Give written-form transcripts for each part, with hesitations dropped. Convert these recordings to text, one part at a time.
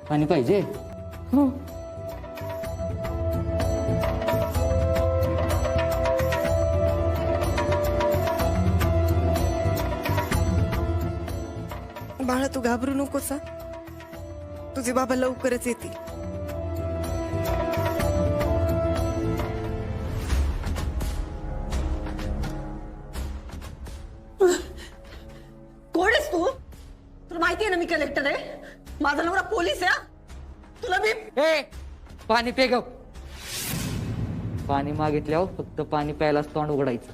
पाणी पाहिजे? हो. बाळा तू घाबरू नकोस. तुझे बाबा लवकरच येतील. कोण आहेस तू? तुला माहिती आहे ना मी कलेक्टर आहे. माझा नवरा पोलीस आहे. तुला मी ए पाणी पे ग. पाणी मागितल्यावर फक्त पाणी प्यायलाच तोंड उघडायचं.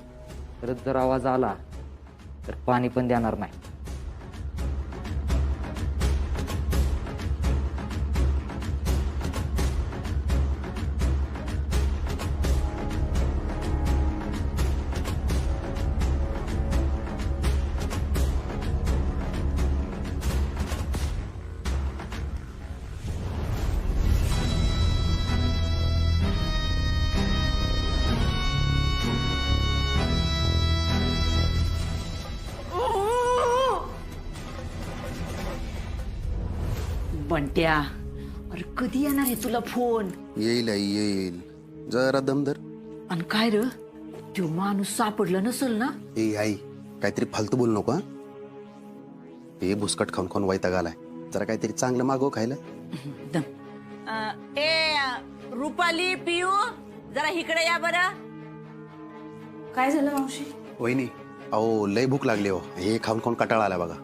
परत जर आवाज आला तर पाणी पण देणार नाही. बंट्या, अरे कधी येणार आहे तुला फोन? येईल आई येईल, जरा दमदर. आणि काय र तो माणूस सापडला नसल ना? ए आई काहीतरी फालतू बोलू नको. हे बुसकट खाऊन खाऊन वैताग आलाय. जरा काहीतरी चांगलं मागव खायला. ए रुपाली, पियू जरा इकडे या बरं. काय झालं मावशी? वहिनी अहो लय भूक लागली हो. हे खाऊन खाऊन कटाळा आला बघा.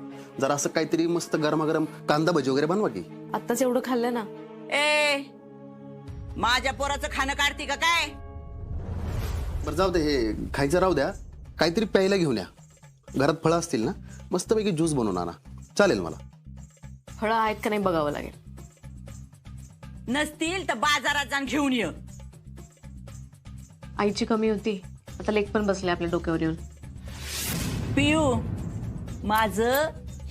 जरा असं काहीतरी मस्त गरमागरम कांदा भजी वगैरे बनवा की. आत्ताच एवढं खाल्लं ना. ए माझ्या पोराचं खाणं काढती का काय? बरं जाऊ दे, हे खायचं राहू द्या. काहीतरी प्यायला घेऊन या. घरात फळं असतील ना, मस्तपैकी ज्यूस बनवून आणा. चालेल मला. फळं आहेत का नाही बघावं लागेल. नसतील तर बाजारात जाऊन घेऊन ये. आईची कमी होती, आता लेक पण बसले आपल्या डोक्यावर येऊन. पियू माझ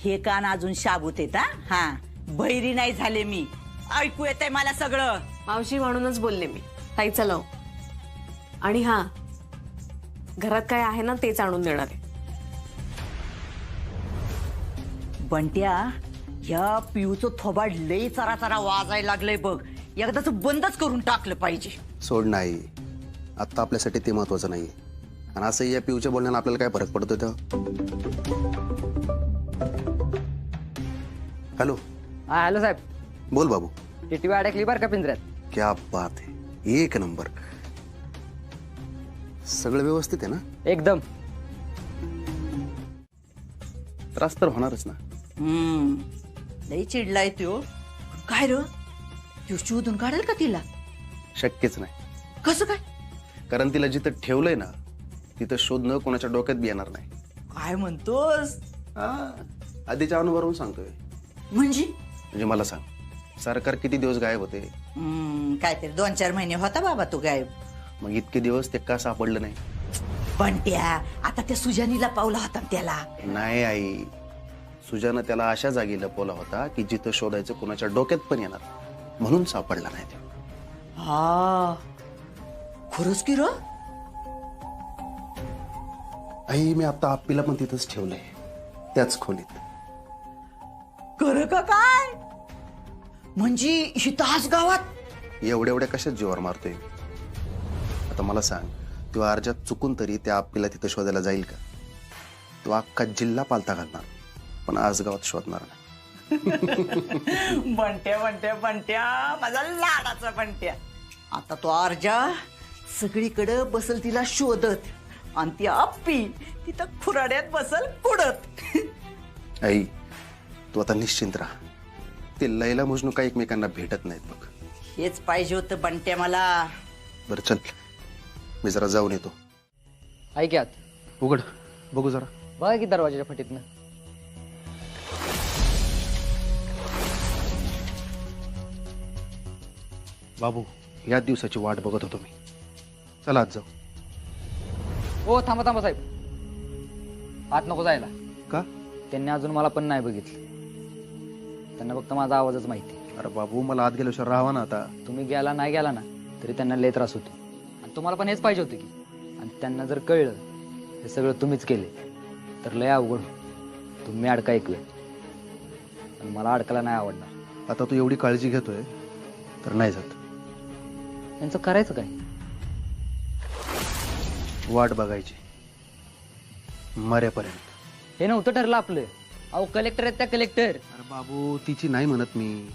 हे कान अजून शाबूत येत. हा बहिरी नाही झाले मी. ऐकू येतंय मला सगळं. मावशी म्हणूनच बोलले मी. ताई चलाव. आणि हा घरात काय आहे ना तेच आणून देणार आहे. बंट्या, या पियूचं थोबाड लई चरा चरा वाजायला लागलंय बघ. एकदाच बंदच करून टाकलं पाहिजे. सोड नाही, आता आपल्यासाठी ते महत्वाचं नाही. आणि असं या पिऊच्या बोलण्यानं आपल्याला काय फरक पडतो तर. हॅलो. हा हॅलो साहेब. बोल बाबू. टिटवी अडकली बरं का पिंजऱ्यात. क्या बात है, एक नंबर. सगळं व्यवस्थित आहे ना? एकदम. त्रास तर होणारच ना. लई चिडलाय तो. काय र तो शोधून काढेल का तिला? शक्यच नाही. कसं काय? कारण तिला जिथं ठेवलंय ना तिथं शोधणं कोणाच्या डोक्यात बी येणार नाही. काय म्हणतोस? आधीच्या अनुभवावरून सांगतोय. म्हणजे मला सांग, सरकार किती दिवस गायब होते? काहीतरी 2-4 महिने होता बाबा तू गायब. मग इतके दिवस ते का सापडलं नाही? बंट्या, आता त्या सुजानीला पावला होता त्याला. नाही आई, सुजानं त्याला अशा जागी लपवला होता की जिथं शोधायचं कोणाच्या डोक्यात पण येणार, म्हणून सापडला नाही ते. हा खरंच की र? आई मी आता आप्पीला पण तिथंच ठेवलंय, त्याच खोलीत. कर का काय? म्हणजे इथं आज गावात एवढ्या कशाच जीवावर मारतोय? आता मला सांग, तो अर्जात चुकून तरी त्या आप्पीला तिथं शोधायला जाईल का? तो अख्खा जिल्हा पालथा घालणार, पण आज गावात शोधणार नाही. बंट्या माझा लाडाचा बंट्या. आता तो अर्जा सगळीकडे बसल तिला शोधत, आणि ती आप्पी तिथं खुराड्यात बसल कुडत. आई तू आता निश्चिंत राहा. ते लैला मजनू काही एकमेकांना भेटत नाहीत बघ. हेच पाहिजे होतं बंट्या मला. बरं चल, मी जरा जाऊन येतो. ऐक्यात उघड बघू जरा. बघा की दरवाजाच्या फटीतनं. बाबू या दिवसाची वाट बघत होतो मी. चला आज जाऊ. हो थांबा साहेब, आत नको जायला. का? त्यांनी अजून मला पण नाही बघितलं. त्यांना फक्त माझा आवाजच माहिती. अरे बाबू मला आत गेल्याशिवाय राहावा ना. आता तुम्ही गेला नाही गेला ना तरी त्यांना लय त्रास होतो, आणि तुम्हाला पण हेच पाहिजे होतं की. आणि त्यांना जर कळलं हे सगळं तुम्हीच केले तर लय अवघड. तुम्ही अडका ऐकूया, पण मला अडकायला नाही आवडणार. आता तू एवढी काळजी घेतोय तर नाही जात. यांचं करायचं काय? वाट बघायची मरेपर्यंत. हे नव्हतं ठरलं आपलं. अहो कलेक्टर आहेत त्या कलेक्टर. अरे बाबू, तिची नाही म्हणत मी.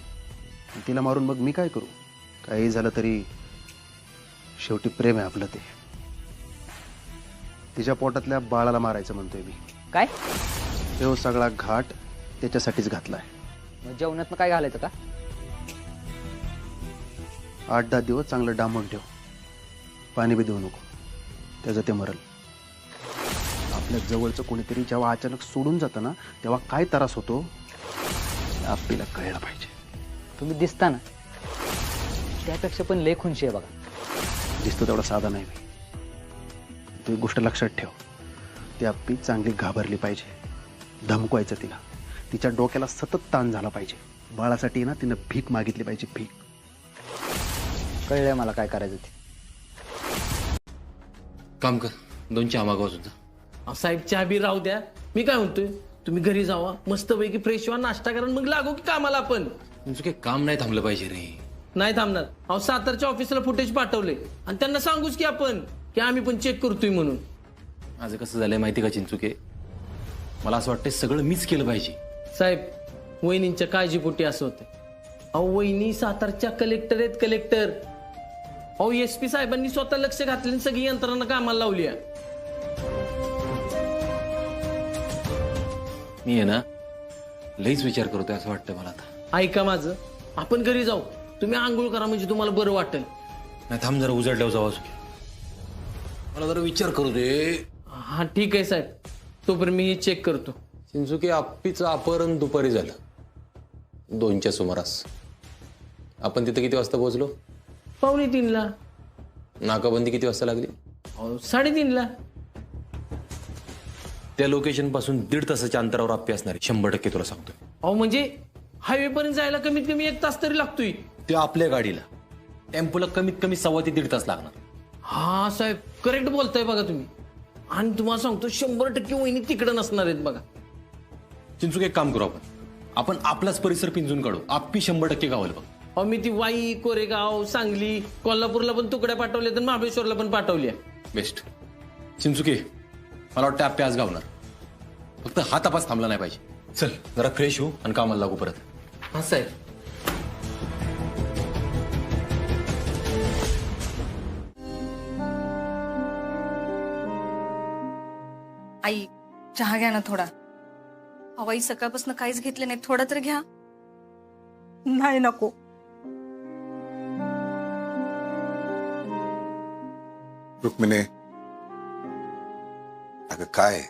तिला मारून मग मी काय करू? काही झालं तरी शेवटी प्रेम आहे आपलं ते. तिच्या पोटातल्या बाळाला मारायचं म्हणतोय मी. काय? तो सगळा घाट त्याच्यासाठीच घातलाय. मग जेवणात काय घालायचं का? 8-10 दिवस चांगलं डांबून ठेव. पाणी बी देऊ नको. त्याचं ते मरल. आपल्या जवळचं कोणीतरी जेव्हा अचानक सोडून जातं ना, तेव्हा काय त्रास होतो आपल्याला कळलं पाहिजे. तुम्ही दिसता ना, त्यापेक्षा पण लय खुनशी आहे बघा. दिसतो तेवढा साधा नाही मी. तू एक गोष्ट लक्षात ठेव. ती आपली चांगली घाबरली पाहिजे. धमकवायचं तिला. तिच्या डोक्याला सतत ताण झाला पाहिजे. बाळासाठी ना तिनं भीक मागितली पाहिजे. भीक. कळलंय मला काय करायचं ते. काम कर, 2 चहा मागवा सुद्धा. साहेब चहा बी राहू द्या. मी काय म्हणतोय, तुम्ही घरी जावा, मस्तपैकी फ्रेश व्हा, नाश्ता करा, मग लागू की कामाला आपण. तुमचं काही काम नाही थांबलं पाहिजे रे. नाही थांबणार. अहो सातारच्या ऑफिसला फुटेज पाठवले आणि त्यांना सांगूच की आपण की आम्ही पण चेक करतोय म्हणून. माझं कसं झालंय माहिती का चिंचुके, मला असं वाटतंय सगळं मीच केलं पाहिजे. साहेब, वहिनींच्या काळजीपोटी असं होतं. अहो वहिनी सातारच्या कलेक्टर आहेत, कलेक्टर. अहो SP साहेबांनी स्वतः लक्ष घातले आणि सगळी यंत्रणा कामाला लावली आहे. मी आहे ना लईच विचार करतोय असं वाटतंय मला आता. ऐका माझं, आपण घरी जाऊ. तुम्ही आंघोळ करा म्हणजे तुम्हाला बरं वाटेल. नाही थांब जरा, उजाडल्यावर जावा चुके. मला जरा विचार करू दे. हा ठीक आहे साहेब, तोपर्यंत मी हे चेक करतो. चिंचुके, आप्पीचं अपहरण दुपारी झालं 2च्या सुमारास. आपण तिथे किती वाजता पोहोचलो? 2:45ला. नाकाबंदी किती वाजता लागली? 3:30ला. त्या लोकेशन पासून 1.5 तासाच्या अंतरावर आप्पी असणार आहे, 100% तुला सांगतो. अहो म्हणजे हायवे पर्यंत जायला कमीत कमी 1 तास तरी लागतोय. ते आपल्या गाडीला, टेम्पोला कमीत कमी 1.25 ते 1.5 तास लागणार. हा साहेब, करेक्ट बोलताय बघा तुम्ही. आणि तुम्हाला सांगतो 100% वहिनी तिकडे नसणार आहेत बघा. चिंचुक, एक काम करू आपण आपलाच परिसर पिंजून काढू. आप्पी 100% गावाला बघ. अहो मी ती वाई, कोरेगाव, सांगली, कोल्हापूरला पण तुकड्या पाठवल्या तर महाबळेश्वरला पण पाठवल्या. बेस्ट. चिंचुके, मला वाटतं आप्पी आज गावणार. फक्त हा तपास थांबला नाही पाहिजे. चल जरा फ्रेश होऊ आणि कामाला लागू परत. हा साहेब. आई, चहा घ्या ना थोडा. आई सकाळपासून काहीच घेतलं नाही, थोडा तर घ्या. नाही नको. रुक्मिणी, अगं काय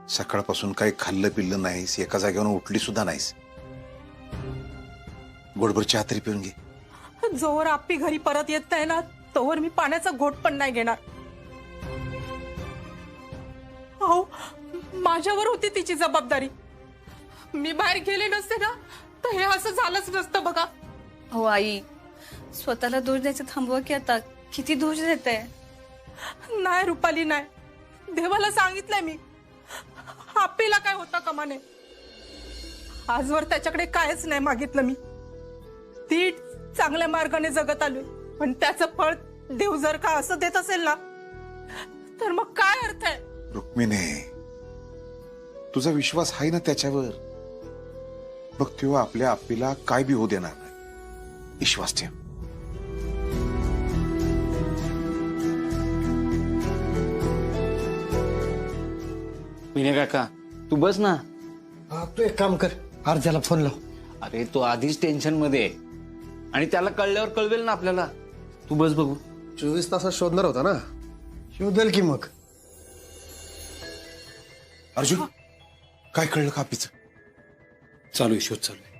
सकाळपासून काही खाल्लं पिल्लं नाहीस, एका जागेवरून उठली सुद्धा नाहीस. गोडभर चहा तरी पिऊन घे. जोवर आप्पी घरी परत येत नाही ना, तोवर मी पाण्याचा घोट पण नाही घेणार. अहो, माझ्यावर होती तिची जबाबदारी. मी बाहेर गेले नसते ना तर हे असं झालंच नसतं बघा. हो आई, स्वतःला दोष द्यायचं थांबवा की आता. किती दोष देते. नाही रुपाली, नाही. देवाला सांगितलंय मी, आप्पीला काय होता कमाने. आजवर त्याच्याकडे कायच नाही मागितलं मी. ती चांगल्या मार्गाने जगत आलोय, पण त्याचं फळ देव जर का असं देत असेल ना, तर मग काय अर्थ आहे. रुक्मिणी, तुझा विश्वास आहे ना त्याच्यावर. बघ, तेव्हा आपल्या आप्पीला काय बी होऊ देणार नाही. विश्वास ठेव. विनय काका, तू बस ना. तू एक काम कर, अर्जाला फोन लाव. अरे तो आधीच टेन्शन मध्ये आहे आणि त्याला कळल्यावर कळवेल ना आपल्याला. तू बस बघू. 24 तासात शोधणार होता ना. शोधेल की मग. अर्जुन, काय कळलं का आप्पीचं? चालू आहे, शोध चालू आहे.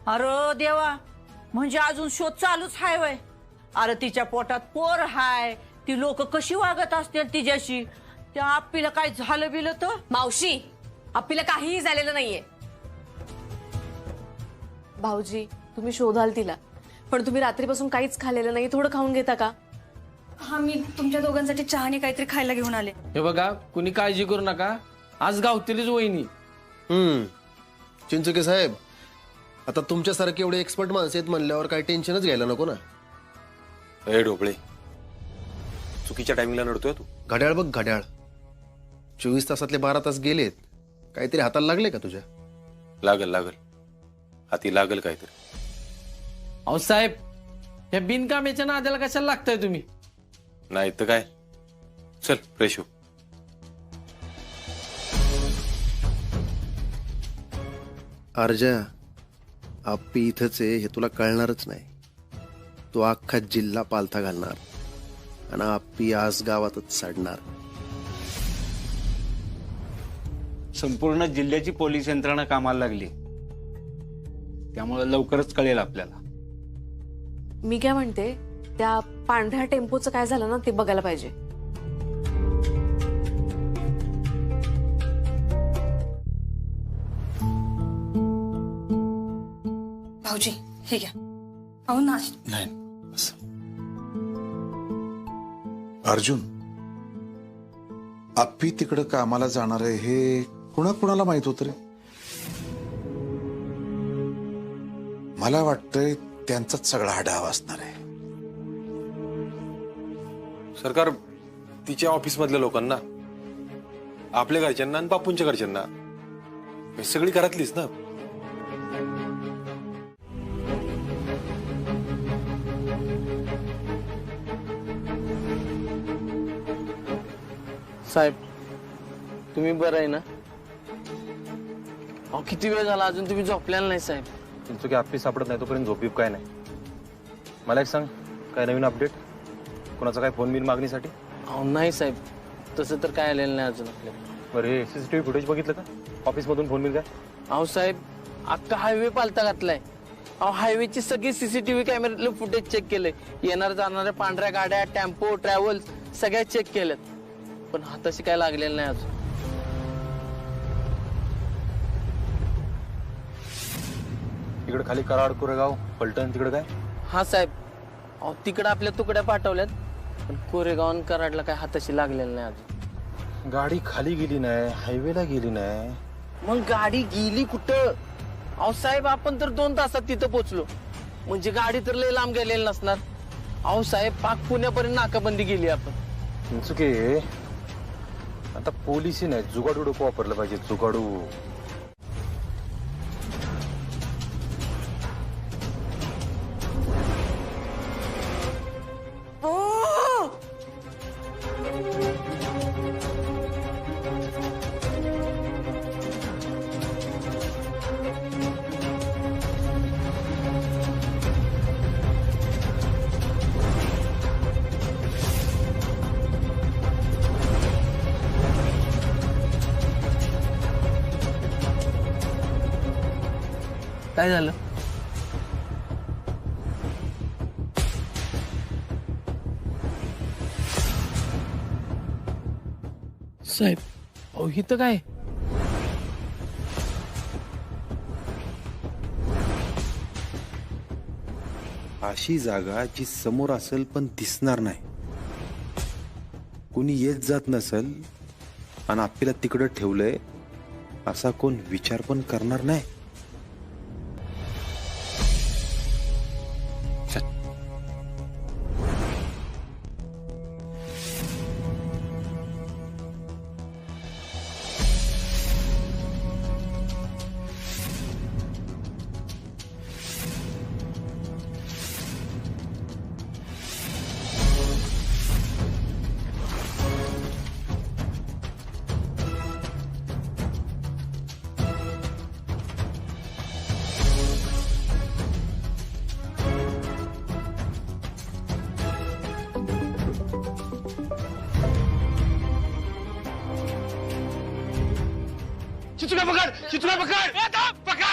अरे देवा, म्हणजे अजून शोध चालूच हाय वय. अरे तिच्या पोटात पोर हाय, ती लोक कशी वागत असतील तिच्याशी. त्या आप्पीला काय झालं बिलं तर? मावशी, आपल्याला काहीही झालेलं नाहीये. भाऊजी, तुम्ही शोधाल तिला, पण तुम्ही रात्रीपासून काहीच खाल्लेलं नाही. थोडं खाऊन घेता का? हा, मी तुमच्या दोघांसाठी चहा आणि काहीतरी खायला घेऊन आले. हे बघा, कुणी काळजी करू नका. आज गावतीलच वहिनी. चिंचुके साहेब, आता तुमच्यासारखे एवढे एक्सपर्ट माणसं आहेत म्हणल्यावर काही टेन्शनच घ्यायला नको ना. ए ढोबळे, चुकीच्या टायमिंगला नडतोय तू. घड्याळ बघ घड्याळ, 24 तासातले 12 तास गेलेत. काहीतरी हाताला लागले का तुझ्या? लागल हाती लागल काहीतरी. अहो साहेब, या बिनकामाच्या नाद्याला कशाला लागताय तुम्ही? नाही तर काय. चल फ्रेश हो. अर्जा, आप्पी इथंच आहे हे तुला कळणारच नाही. तो अख्खा जिल्हा पालथा घालणार आणि आप्पी आज गावातच साडणार. संपूर्ण जिल्ह्याची पोलीस यंत्रणा कामाला लागली, त्यामुळे लवकरच कळेल आपल्याला. मी काय म्हणते, त्या पांढऱ्या टेम्पोचं काय झालं ना ते बघायला पाहिजे. भाऊजी हे घ्या. अहो नाश. नाही अर्जुन, आप्पी तिकडं कामाला जाणार आहे हे कुणाला माहित होत रे? मला वाटतंय त्यांचाच सगळा हा डाव असणार आहे. सरकार तिच्या ऑफिस मधल्या लोकांना, आपल्या घरच्यांना आणि बापूंच्या घरच्यांना, हे सगळी घरातलीच ना. साहेब तुम्ही बरं आहे ना? अहो किती वेळ झाला अजून तुम्ही झोपलेला नाही साहेब. चिंचुके आप्पी सापडत नाही तोपर्यंत झोपीप काय नाही. मला एक सांग, काय नवीन अपडेट? कोणाचा काय फोन बिन मागणीसाठी? अहो नाही साहेब, तसं तर काय आलेलं नाही अजून आपल्याला. बरं हे सीसीटीव्ही फुटेज बघितलं का? ऑफिस मधून फोन बिन काय? अहो साहेब, अख्खा हायवे पालता घातलाय. अहो हायवेची सगळी सीसीटीव्ही कॅमेऱ्यातले फुटेज चेक केले. येणार जाणाऱ्या पांढऱ्या गाड्या, टेम्पो, ट्रॅव्हल्स सगळ्या चेक केल्यात, पण हाताशी काय लागलेलं नाही अजून. तिकडे खाली कराड, कोरेगाव, पलटण तिकडे काय? हा साहेब, अहो तिकडे आपल्या तुकड्या पाठवल्यात, पण कोरेगाव आणि कराडला काय हाताशी लागलेलं नाही अजून. गाडी खाली गेली नाही, हायवेला गेली नाही. मग गाडी गेली कुठं? अहो साहेब, आपण तर 2 तासात तिथं पोहोचलो, म्हणजे गाडी तर लय लांब गेलेली नसणार. अहो साहेब, पाक पुण्यापर्यंत नाकाबंदी गेली आपण. चुके आता पोलिसी नाही, जुगाडू डोकं वापरलं पाहिजे. जुगाडू. काय झालं? साहेब, अहो इथं काय? अशी जागा जी समोर असेल पण दिसणार नाही, कोणी येत जात नसेल आणि आपल्याला तिकडं ठेवलंय असा कोण विचार पण करणार नाही. चिचुका पकड, चिचुका पकड, पकड.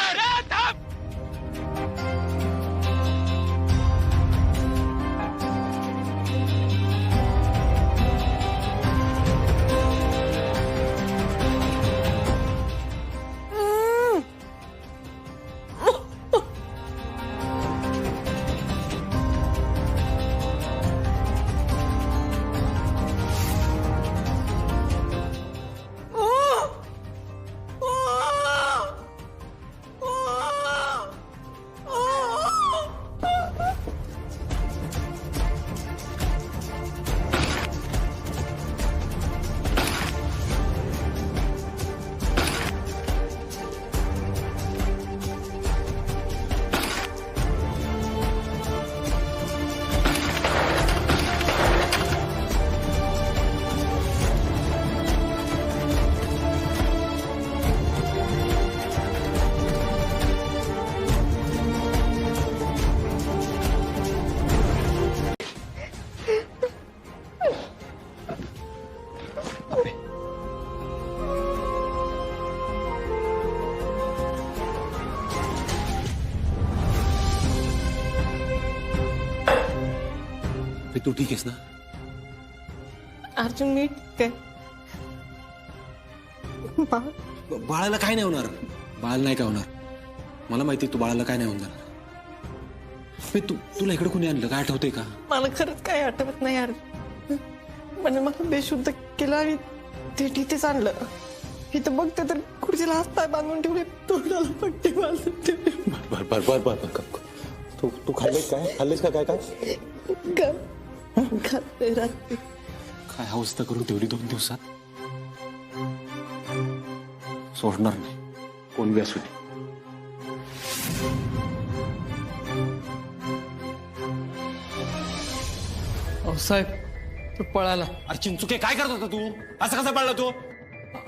तू ठीक आहेस ना? अर्जुन मी ठीक आहे. बाळाला काय नाही होणार. बाळाला नाही काय होणार. मला माहिती तू बाळाला काय नाही होणार. तुला इकडे कोणी आणलं काय आठवतंय का? मला खरंच काही आठवत नाही यार. म्हणजे मला बेशुद्ध केलं आणि ते तिथेच आणलं. इथं बघते तर खुर्चीला हात बांधून ठेवले, तोंडाला पट्टी बांधून ठेवली. बर तू खाल्लेस काय? खाल्लेस का काय काय खाते रात्री. काय अवस्था करून ठेवली 2 दिवसात. सोडणार नाही कोण बी असू दे. साहेब तो पळाला. अरे चिंचुके काय करत होता तू? असं कसं पळला तू?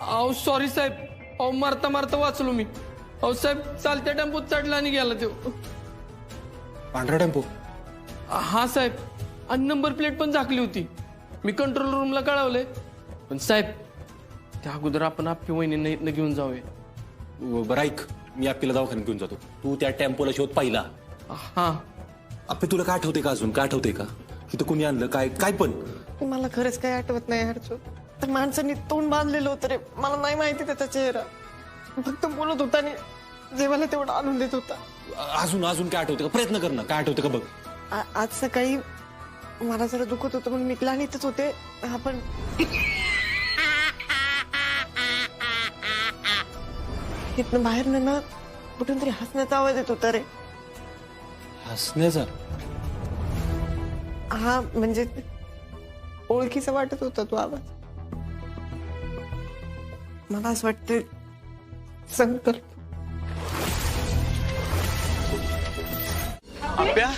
अहो सॉरी साहेब. अहो मारता मारता वाचलो मी. अहो साहेब चालत्या टेम्पोत चढला आणि गेला तो. पांढरा टेम्पो? हा साहेब. आणि नंबर प्लेट पण झाकली होती. मी कंट्रोल रूमला कळवलंय. पण साहेब त्या अगोदर आपण आपली वहिनींना इथनं घेऊन जाऊया. बरं ऐक, मी आपल्याला दवाखान्यात घेऊन जातो. तू त्या टेम्पोला शोध पाहिला? हा. आपे तुला काय आठवते का अजून? काय आठवते का इथं कोणी आणलं काय काय पण? मला खरंच काही आठवत नाही अर्जुन. त्या माणसाने तोंड बांधलेलं होतं रे. मला नाही माहिती त्याचा चेहरा. फक्त बोलत होता आणि जेवायला तेवढं आणून देत होता. अजून काय आठवते का? प्रयत्न कर ना. काय आठवते का बघ. आज सकाळी मला जरा दुखत होतं म्हणून मी ग्लानीतच होते. आपण तिथनं बाहेर ना कुठून तरी हसण्याचा आवाज येत होता रे. हसण्याचा? हा म्हणजे ओळखीचा वाटत होता तो आवाज. मला असं वाटतं संकल्प. आप्या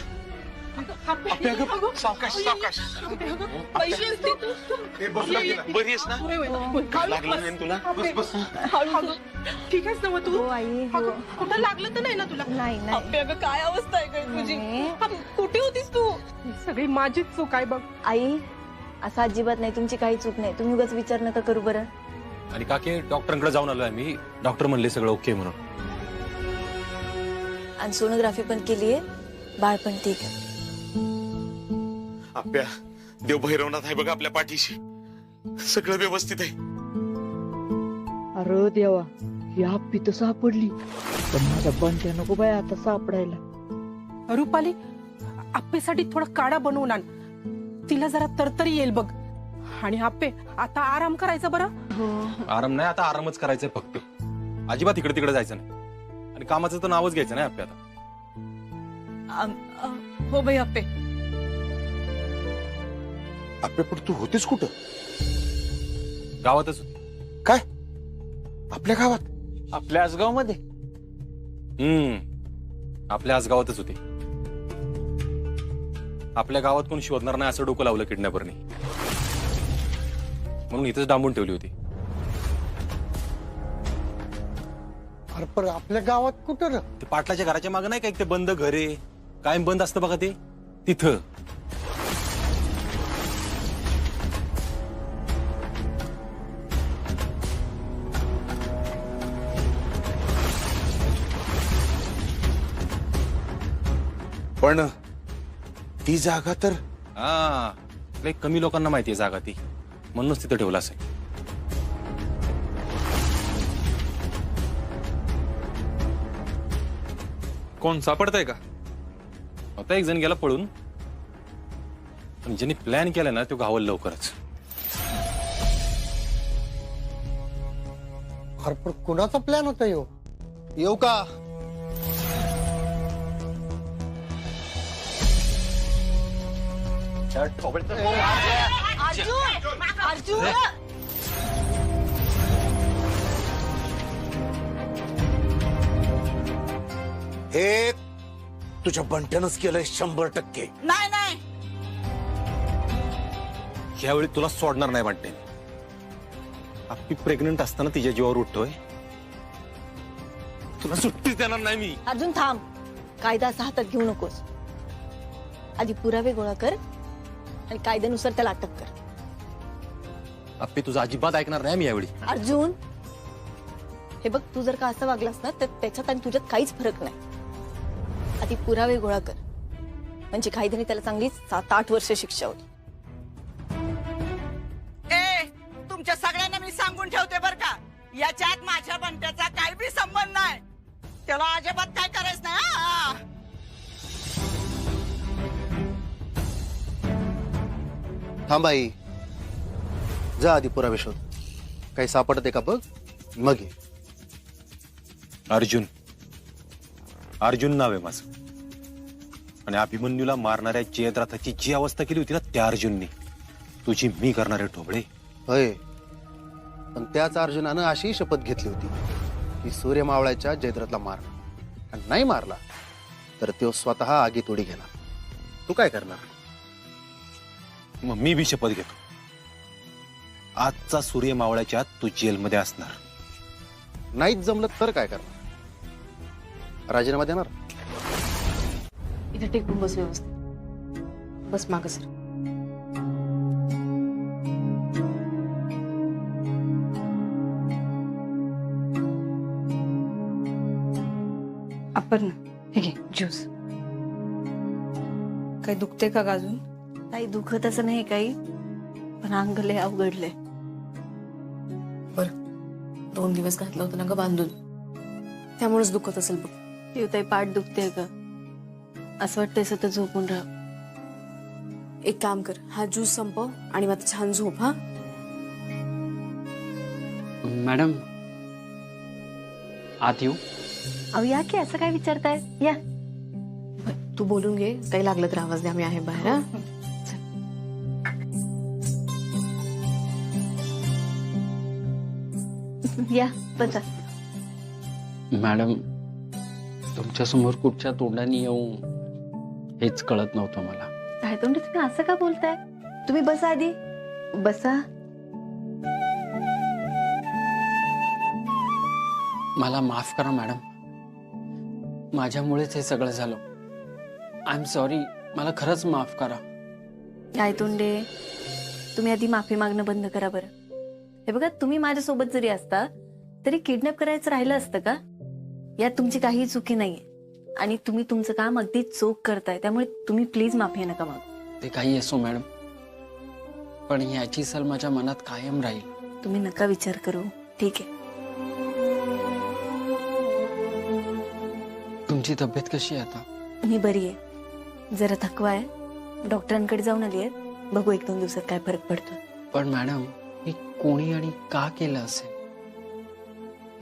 सावकाश सावकाश. बरी आहेस ना? लागलं नाही तुला? बस ठीक आहेस ना तू? कुठं लागलं तर नाही ना तुला? नाही. अगं काय अवस्था आहे काय तुझी? कुठे होतीस तू? सगळी माझीच चूक आहे बघ. आई असं अजिबात नाही, तुमची काही चूक नाही. तुम्ही उगाच विचार नका करू बरं. आणि काकी डॉक्टरांकडे जाऊन आलोय आम्ही. डॉक्टर म्हणले सगळं ओके म्हणून. आणि सोनोग्राफी पण केलीये. बाळ पण ठीक आहे. आप्या देव भैरवनाथ आहे बघ आपल्या पाठीशी. सगळं व्यवस्थित आहे. अरे देवा, ही हप्पी तर सापडली. पण माझ्या बंट्या नको बाय आता सापडायला. रुपाली आप्पेसाठी थोडा काढा बनवून आण. तिला जरा तरतरी येईल बघ. आणि आप्पे आता आराम करायचा बरं. आराम नाही, आता आरामच करायचंय फक्त. अजिबात इकडे तिकडे जायचं नाही. आणि कामाचं तर नावच घ्यायचं नाही आपल्या. आता हो बाई आप्पे. आपल्या पण तू होतीस कुठं? गावातच होती. काय? आपल्या गावात? आपल्या आसगाव मध्ये. आपल्या आसगावातच होती. आपल्या गावात कोण शोधणार नाही असं डोकं लावलं किडनॅपरने. म्हणून इथेच डांबून ठेवली होती. अरे पण आपल्या गावात कुठं? ते पाटलाच्या घराच्या मागे नाही का एक ते बंद घर आहे, कायम बंद असतं बघा ते, तिथं. पण ती जागा तर लय कमी लोकांना माहिती आहे जागा ती, म्हणूनच तिथं ठेवलं असेल. कोण सापडतंय का? आता एक जण गेला पळून, पण ज्यांनी प्लॅन केला ना तो गावाला लवकरच. अरे पण कुणाचा प्लॅन होता यो? येऊ का? हे तुझ्या बंट्यानंच केलंय 100%. नाही नाही, यावेळी तुला सोडणार नाही वाटते. आपली प्रेग्नंट असताना तिच्या जीवावर उठतोय, तुला सुट्टीच देणार नाही मी. अजून थांब. कायदा असा हातात घेऊ नकोस. आधी पुरावे गोळा कर आणि कायद्यानुसार त्याला अटक कर. आपली तुझं अजिबात ऐकणार नाही मी यावेळी. अर्जुन, हे बघ, तू जर का असं वागलास ना तर त्याच्यात आणि तुझ्यात काहीच फरक नाही. आधी पुरावे गोळा कर, म्हणजे कायद्याने त्याला चांगली 7-8 वर्ष शिक्षा होईल. तुमच्या सगळ्यांना मी सांगून ठेवते बर का, याच्यात माझ्या बंट्याचा काही बी संबंध नाही. त्याला अजिबात काय करायचं नाही. हा? थांब आई, जा आधी पुरावे शोध. काही सापडते का बघ, मग ये. अर्जुन, अर्जुन नाव आहे माझं. आणि अभिमन्यूला मारणाऱ्या जयद्रथाची जी अवस्था केली होती ना त्या अर्जुननी, तुझी मी करणारे ठोबळे. होय, पण त्याच अर्जुनानं अशी शपथ घेतली होती की सूर्य मावळ्याच्या जयद्रथला मारणार, आणि नाही मारला तर तो स्वतः आगीत उडी घेणार. तू काय करणार? मग मी बी शपथ घेतो, आजचा सूर्य मावळ्याच्या तू जेलमध्ये असणार. नाहीच जमलं तर काय करणार? राजीनामा देणार? इथे टेकून बस व्यवस्थित. बस मागं सर. आपण हे घे ज्यूस. काही दुखते का अजून? काही दुखत असं नाही काही, पण अंग लय अवघडलंय. बर, 2 दिवस घातलं होतं ना ग बांधून, त्यामुळेच दुखत असेल बघ. पिवताई पाठ दुखते का? असं वाटतंय सतत झोपून राहा. एक काम कर, हा ज्यूस संपव आणि मग छान झोप. हा मॅडम, आत येऊ? अहो या की, असं काय विचारताय? या. तू बोलून घे, काही लागलं तर आवाज द्या, मी आहे बाहेर. हा या बसा. मॅडम, तुमच्या समोर कुठच्या तोंडाने येऊ हेच कळत नव्हतं मला. काय तोंड तुम्ही असं का बोलताय? तुम्ही बसा आधी, बसा. मला माफ करा मॅडम, माझ्यामुळेच हे सगळं झालं. आय एम सॉरी, मला खरंच माफ करा. काय तोंडे, तुम्ही आधी माफी मागणं बंद करा बरं. हे बघा, तुम्ही माझ्यासोबत जरी असता तरी किडनॅप करायचं राहिलं असतं का? यात तुमची काही चुकी नाहीये आणि तुम्ही तुमचं काम अगदी चोख करताय, त्यामुळे तुम्ही प्लीज माफी नका मागू. ते काही असो मॅडम, पण याची सल माझ्या मनात कायम राहील. तुम्ही नका विचार करू, ठीक आहे? तुमची तब्येत कशी आहे आता? मी बरी आहे, जरा थकवा आहे, डॉक्टरांकडे जाऊन आली आहे. बघू 1-2 दिवसात काय फरक पडतो. पण मॅडम, हे कोणी आणि का केलं असेल?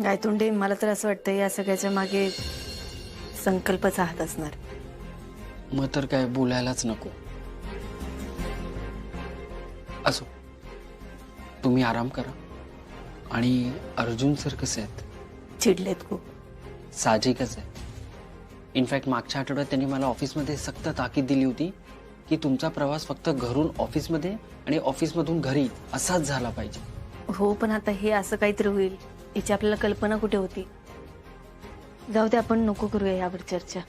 गायतोंडे, मला तर असं वाटतं या सगळ्याच्या मागे संकल्पचा हात असणार. मग तर काय बोलायलाच नको. असो, तुम्ही आराम करा. आणि अर्जुन सर कसे आहेत? चिडलेत खूप. साहजिकच आहे. इनफॅक्ट मागच्या आठवड्यात त्यांनी मला ऑफिसमध्ये सक्त ताकीद दिली होती की तुमचा प्रवास फक्त घरून ऑफिसमध्ये आणि ऑफिसमधून घरी असाच झाला पाहिजे. हो, पण आता हे असं काहीतरी होईल याची आपल्याला कल्पना कुठे होती? जाऊ दे, आपण नको करूया यावर चर्चा.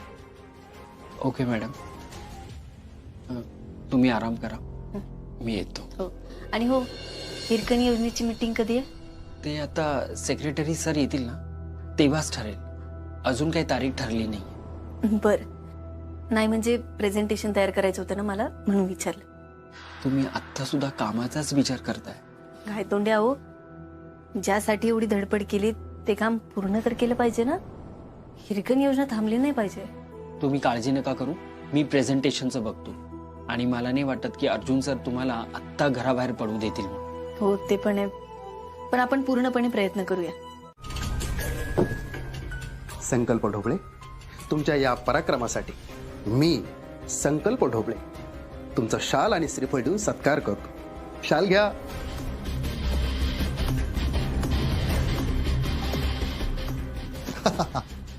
ओके मॅडम, तुम्ही आराम करा, मी येतो. हो, आणि हो, हिरकणी योजनेची मीटिंग कधी आहे? ते आता सेक्रेटरी सर येतील ना तेव्हाच ठरेल. अजून काही तारीख ठरली नाही. बर, नाही म्हणजे प्रेझेंटेशन तयार करायचं होतं ना मला, म्हणून विचारलं. तुम्ही आत्ता सुद्धा कामाचाच विचार करताय? गायतोंडे, आहो, ज्यासाठी एवढी धडपड केली ते काम पूर्ण तर केलं पाहिजे ना. हिरकणी योजना थांबली नाही पाहिजे. तुम्ही काळजी नका करू, मी प्रेझेंटेशनचं बघतो. आणि मला नाही वाटत की अर्जुन सर तुम्हाला आत्ता घराबाहेर पडू देतील. हो, ते पण आहे, पण आपण पूर्णपणे प्रयत्न करूया. संकल्प ढोबळे, तुमच्या या पराक्रमासाठी मी संकल्प ढोबळे तुमचा शाल आणि श्रीफळ देऊन सत्कार करतो. शाल घ्या.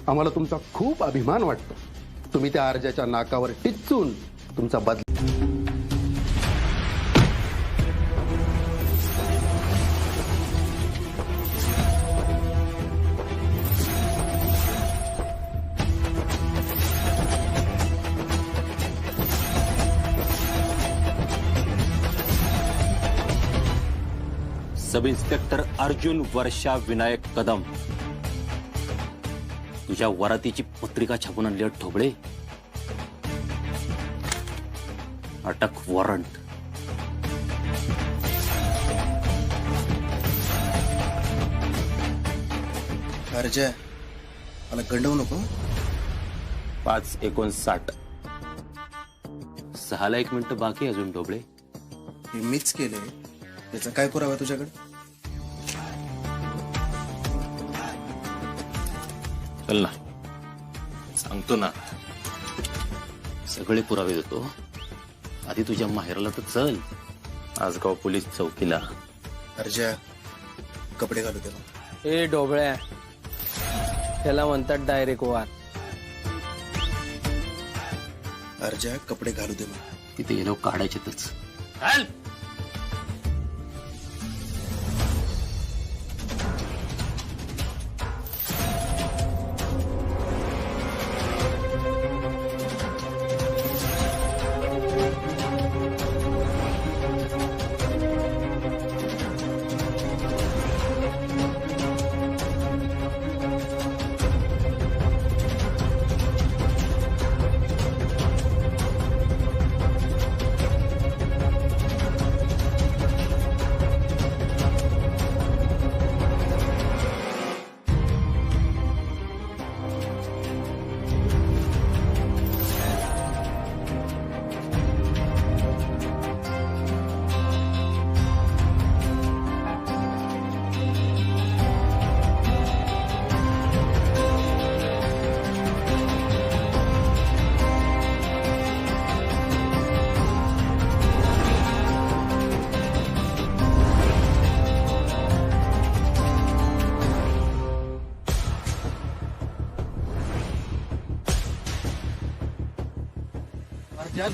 आम्हाला तुमचा खूप अभिमान वाटतो. तुम्ही त्या अर्जाच्या नाकावर टिच्चून तुमचा बदला. सब इन्स्पेक्टर अर्जुन वर्षा विनायक कदम, तुझ्या वरातीची पत्रिका छापून आणली ठोबळे. अटक वॉरंट. अर्जय मला गंडवू नको. 5:59. 6ला 1 मिनिट बाकी आहे अजून ढोबळे. हे मीच केले, याचा काय पुरावा तुझ्याकडे? चल ना, सांगतो ना, सगळे पुरावे देतो. आधी तुझ्या माहेराला तर चल, आजगाव पोलीस चौकीला. अर्जय कपडे घालू त्याला. ए ढोबळ्या, त्याला म्हणतात डायरेक्ट वार. अर्जय कपडे घालू दे मला. तिथे गेलो काढायचेतच.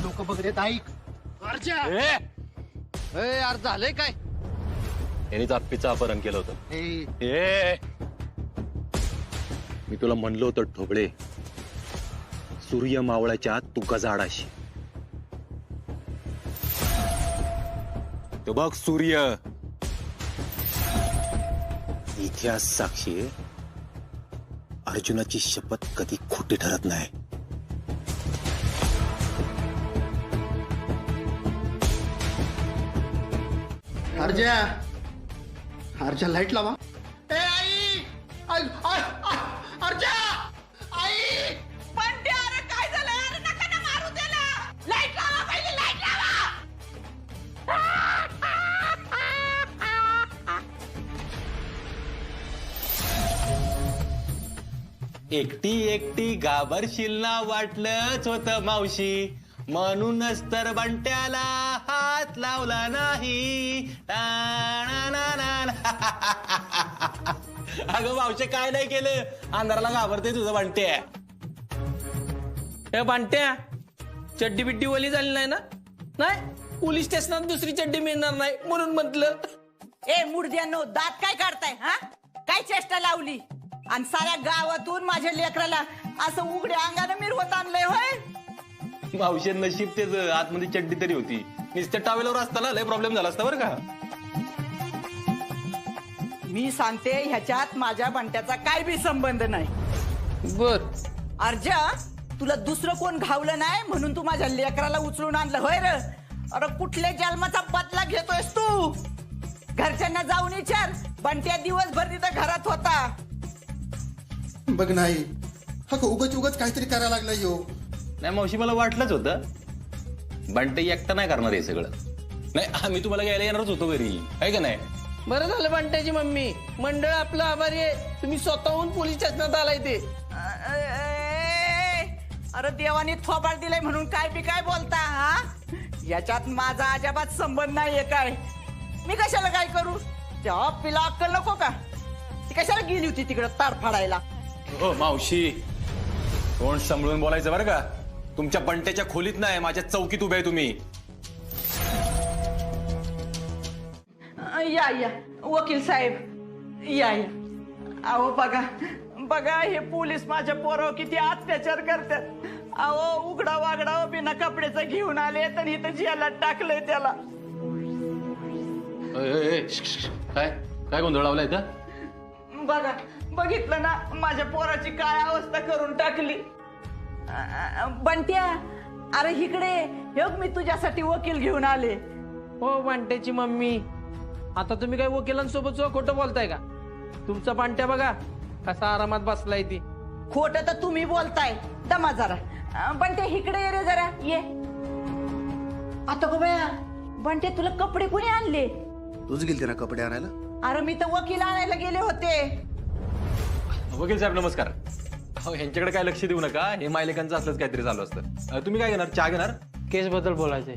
लोक बघत ऐक. यार झालंय काय? यांनीच आप्पीचं अपहरण केलं होतं. मी तुला म्हणलं होतं ढोबळे, सूर्य मावळाच्या आत तू गजाडाशी. तो बघ सूर्य, इतिहास साक्षी आहे, अर्जुनाची शपथ कधी खोटी ठरत नाही. अर्जय अर्जय लाईट लावा. ए आई, अर्जय आई. पण अरे काय झालं? अरे नका ना मारू त्याला. लाईट लावा पहिले, लाईट लावा. एकटी एकटी घाबरशील ना वाटलंच होतं मावशी, म्हणूनच तर बंट्याला हात लावला नाही. अगं मावशी काय नाही केलं, अंधाराला घाबरते तुझं बंट्या. ए बंट्या, चड्डी बिड्डी ओली झाली नाही ना? नाही, पोलीस स्टेशनात दुसरी चड्डी मिळणार नाही म्हणून म्हटलं. ए मुडद्यांनो, दात काय काढताय? हा, काय चेष्टा लावली? आणि साऱ्या गावातून माझ्या लेकराला असं उघड्या अंगाने मिरवत आणलंय होय? मावशी नशीब तेच, आतमध्ये चड्डी तरी होती. नुसत्या टावेलवर असताना लय प्रॉब्लेम झाला असता बरं का. मी सांगते, ह्याच्यात माझ्या बंट्याचा काय बी संबंध नाही. बर अर्जा, तुला दुसरं कोण घावलं नाही म्हणून तू माझ्या लेकराला उचलून आणलं होय र? अरे कुठल्या जन्माचा बदला घेतोयस तू? घरच्यांना जाऊन विचार, बंट्या दिवसभर तिथं घरात होता. बघ नाही, हा उगाच उगाच काहीतरी करायला लागला यो. नाही मावशी, मला वाटलंच होतं बंटे एकटा नाही करणार हे सगळं. नाही, आम्ही तुम्हाला घ्यायला येणारच होतो घरी, आहे का नाही? बरं झालं बंट्याची मम्मी, मंडळ आपलं आभारी आहे. तुम्ही स्वतःहून पोलीस स्टेशनात आलाय ते. अरे देवाने थोबाड दिलाय म्हणून काय बी काय बोलता? हा, याच्यात माझा अजिबात संबंध नाहीये. काय मी कशाला काय करू? तेव्हा पिला अक्कल नको का? ती कशाला गेली होती तिकडं ताड फाडायला? हो मावशी, तोंड सांभाळून बोलायचं बरं का. तुमच्या बंट्याच्या खोलीत नाही, माझ्या चौकीत उभे आहे तुम्ही. या या वकील साहेब, या या. अहो बघा बघा, हे पोलीस माझ्या पोरावर किती अत्याचार करतात. अहो उघडा वागडा बिना कपड्याचं घेऊन आले तर इथं जेलात टाकलंय त्याला. काय काय गोंधळ लावलाय का? बघा, बघितलं ना माझ्या पोराची काय अवस्था करून टाकली. बंट्या, अरे इकडे हे मी तुझ्यासाठी वकील घेऊन आले. हो बंट्याची मम्मी, आता तुम्ही काय वकिलांसोबत खोटं बोलताय का? तुमचा बंट्या बघा कसा आरामात बसलाय ती. खोट तर तुम्ही बोलताय. दमा जरा. बंटे इकडे ये रे जरा ये. आता गो बया बंटे तुला कपडे कोणी आणले? तूच गेलते ना कपडे आणायला? अरे मी तर वकील आणायला गेले होते. वकील साहेब नमस्कार. अहो ह्यांच्याकडे काय लक्ष देऊ नका, हे मायलेकांचं असलंच काहीतरी चालू असतं. तुम्ही काय घेणार, चहा घेणार? केस बद्दल बोलायचंय.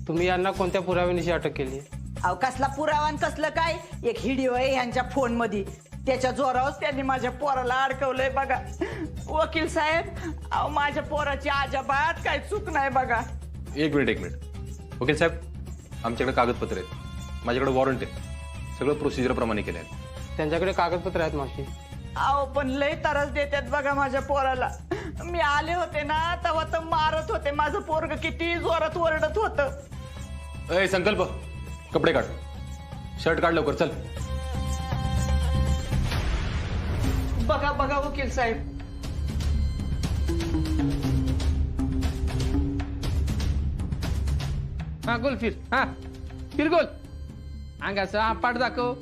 तुम्ही यांना कोणत्या पुराव्यानिशी अटक केली? अहो कसला पुरावा आणि कसलं काय? एक व्हिडिओ आहे यांच्या फोन मध्ये, त्याच्या जोरावर त्यांनी माझ्या पोराला अडकवलंय बघा. वकील साहेब अहो माझ्या पोराची अजिबात काही चूक नाही बघा. एक मिनिट. वकील साहेब आमच्याकडे कागदपत्र आहेत, माझ्याकडे वॉरंट आहे, सगळं प्रोसिजर प्रमाणे केलं आहे. त्यांच्याकडे कागदपत्र आहेत मावशी. अहो पण लय त्रास देतात बघा माझ्या पोराला. मी आले होते ना तेव्हा तर मारत होते. माझं पोरग किती जोरात ओरडत होत. अय संकल्प, कपडे काढ, शर्ट काढ लवकर, चल. बघा बघा वकील साहेब. हा गोल फिर, हा फिर गोल. अंगाचा हा पाठ दाखव.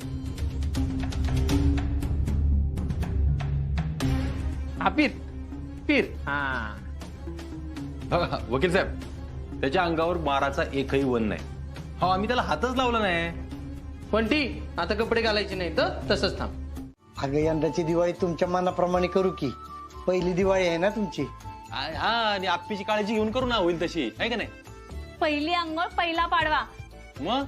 हा फिर. हा वकील साहेब त्याच्या अंगावर माराचा एकही वन नाही. हो आम्ही त्याला हातच लावला नाही. पण ती आता कपडे घालायचे नाही तर तसंच थांब. अगं यंदाची दिवाळी तुमच्या मनाप्रमाणे करू की? पहिली दिवाळी आहे ना तुमची. हा आणि आप्पीची काळजी घेऊन करू ना, होईल तशी आहे का नाही? पहिली अंघोळ पहिला पाडवा. मग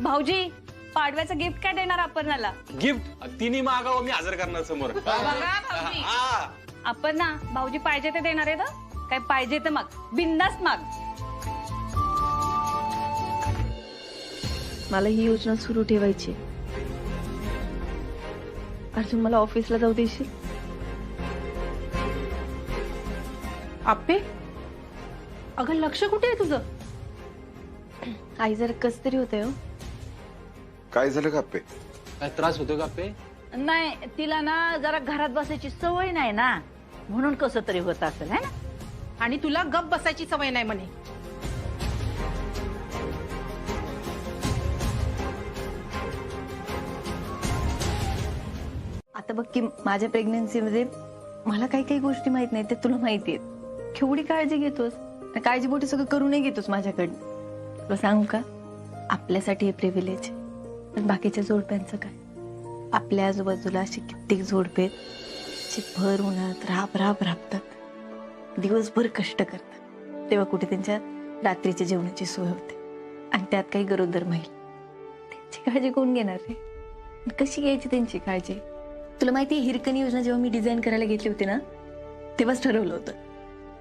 भाऊजी पाडव्याचं गिफ्ट काय देणार अपर्णाला? गिफ्ट तिन्ही मागावं, मी हजर करणार समोर. भाऊजी अपर्णा भाऊजी पाहिजे ते देणार आहे. काय पाहिजे तर मग बिंदास माग. मला ही योजना सुरू ठेवायची. अर्जुन मला ऑफिसला जाऊ देशील? आप्पे अगं लक्ष कुठे आहे तुझं? आई जर कस तरी होतंय हो. काय झालं का आप्पे? काय त्रास होतो का आप्पे? नाही तिला ना जरा घरात बसायची सवय नाही ना, म्हणून कसं तरी होत असेल है ना. आणि तुला गप बसायची सवय नाही म्हणे. आता बघ की माझ्या प्रेग्नन्सीमध्ये मला काही काही गोष्टी माहित नाही, ते तुला माहिती आहेत. केवढी काळजी घेतोस, काळजीपोटी सगळं करूनही घेतोस माझ्याकडनं. तुला सांगू का, आपल्यासाठी हे प्रिव्हिलेज, पण बाकीच्या जोडप्यांचं काय? आपल्या आजूबाजूला अशी कित्येक जोडपे जे भर उन्हात राबतात, दिवसभर कष्ट करतात, तेव्हा कुठे त्यांच्या रात्रीच्या जेवणाची सोय होते. आणि त्यात काही गरोदर महिला, त्यांची काळजी कोण घेणार रे? कशी घ्यायची त्यांची काळजी? तुला माहिती हिरकणी योजना जेव्हा मी डिझाईन करायला घेतली होती ना, तेव्हाच ठरवलं होतं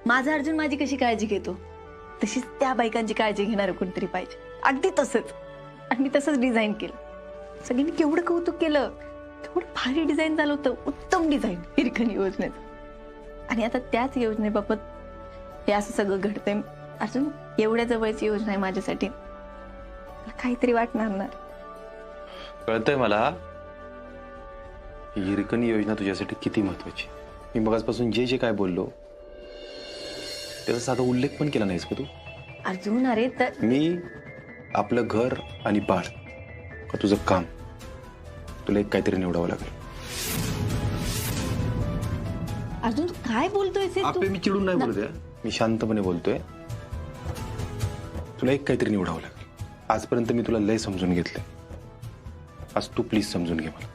माझा अर्जुन माझी कशी काळजी घेतो तशीच त्या बायकांची काळजी घेणारं कोणतरी पाहिजे. अगदी तसंच. आणि मी तसंच डिझाईन केलं. सगळ्यांनी केवढं कौतुक केलं. तेवढं भारी डिझाईन झालं होतं, उत्तम डिझाईन हिरकणी योजनेचं. आणि आता त्याच योजनेबाबत हे असं सगळं घडतंय. अर्जुन एवढ्या जवळची योजना आहे माझ्यासाठी, काहीतरी वाटणार ना. कळतंय मला ही हिरकणी योजना तुझ्यासाठी किती महत्वाची. मी मगाचपासून जे जे काय बोललो त्याचा साधा उल्लेख पण केला नाहीस का तू? अर्जुन अरे तर मी आपलं घर आणि बाळ का तुझं काम, तुला एक काहीतरी निवडावं लागेल. अर्जुन काय बोलतोय आपले मी चिडून नाही बोलतोय, मी शांतपणे बोलतोय. तुला एक काहीतरी निवडावं लागेल. आजपर्यंत मी तुला लय समजून घेतलंय, आज तू प्लीज समजून घे मला.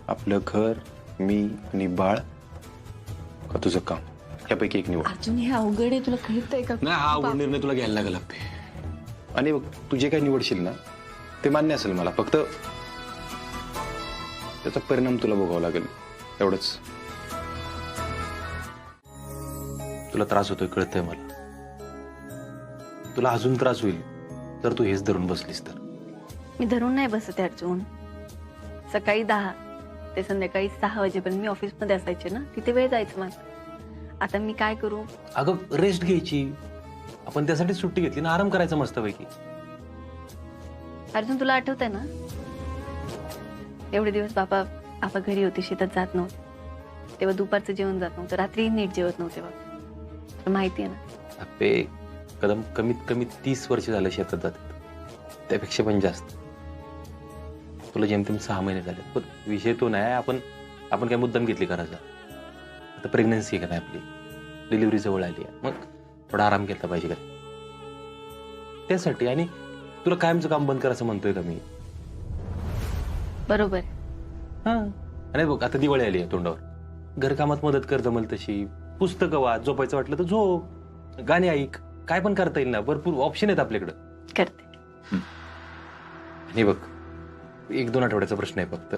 आपलं घर, मी आणि बाळ का तुझं काम, यापैकी एक निवड. अर्जुन हे अवघड आहे, तुला कळतंय का? नाही, हा अवघड निर्णय तुला घ्यायला लागेल आपले. आणि बघ तू जे काही निवडशील ना ते मान्य असेल मला, फक्त त्याचा परिणाम तुला भोगावा लागेल, एवढंच. तुला त्रास होतोय कळतंय मला. तुला अजून त्रास होईल जर तू हेच धरून बसलीस तर. मी धरून नाही बसते अर्जुन. सकाळी 10 ते संध्याकाळी 6 वाजेपर्यंत मी ऑफिसमध्ये असायचे ना, तिथे वेळ जायचं माझं. आता मी काय करू? अगं रेस्ट घ्यायची, आपण त्यासाठी सुट्टी घेतली ना, आराम करायचा मस्तपैकी. अर्जुन तुला आठवतंय ना, एवढे दिवस बाबा घरी होते, शेतात जात नव्हते, तेव्हा दुपारचं जेवण जात नव्हतं, रात्री नीट जेवत नव्हते बाबा. तुला माहिती आहे ना. आपे कमीत कमी 30 वर्ष झालं शेतात जातात, त्यापेक्षा पण जास्त. तुला जेमतेम 6 महिने झाले. पण विषय तो नाही, आपण आपण काय मुद्दाम घेतली करायचा. आता प्रेग्नन्सी आहे का नाही आपली, डिलिव्हरी जवळ आली आहे, मग थोडा आराम केला पाहिजे का त्यासाठी. आणि तुला कायमचं काम बंद करायचं म्हणतोय का मी? बरोबर. हा. आणि बघ आता दिवाळी आली आहे तोंडावर, घरकामात मदत कर जमल तशी, पुस्तकं वाच, झोपायचं वाटलं तर झोप, गाणी ऐक, काय पण करता येईल ना, भरपूर ऑप्शन आहेत आपल्याकडं. करते. आणि बघ 1-2 आठवड्याचा प्रश्न आहे फक्त,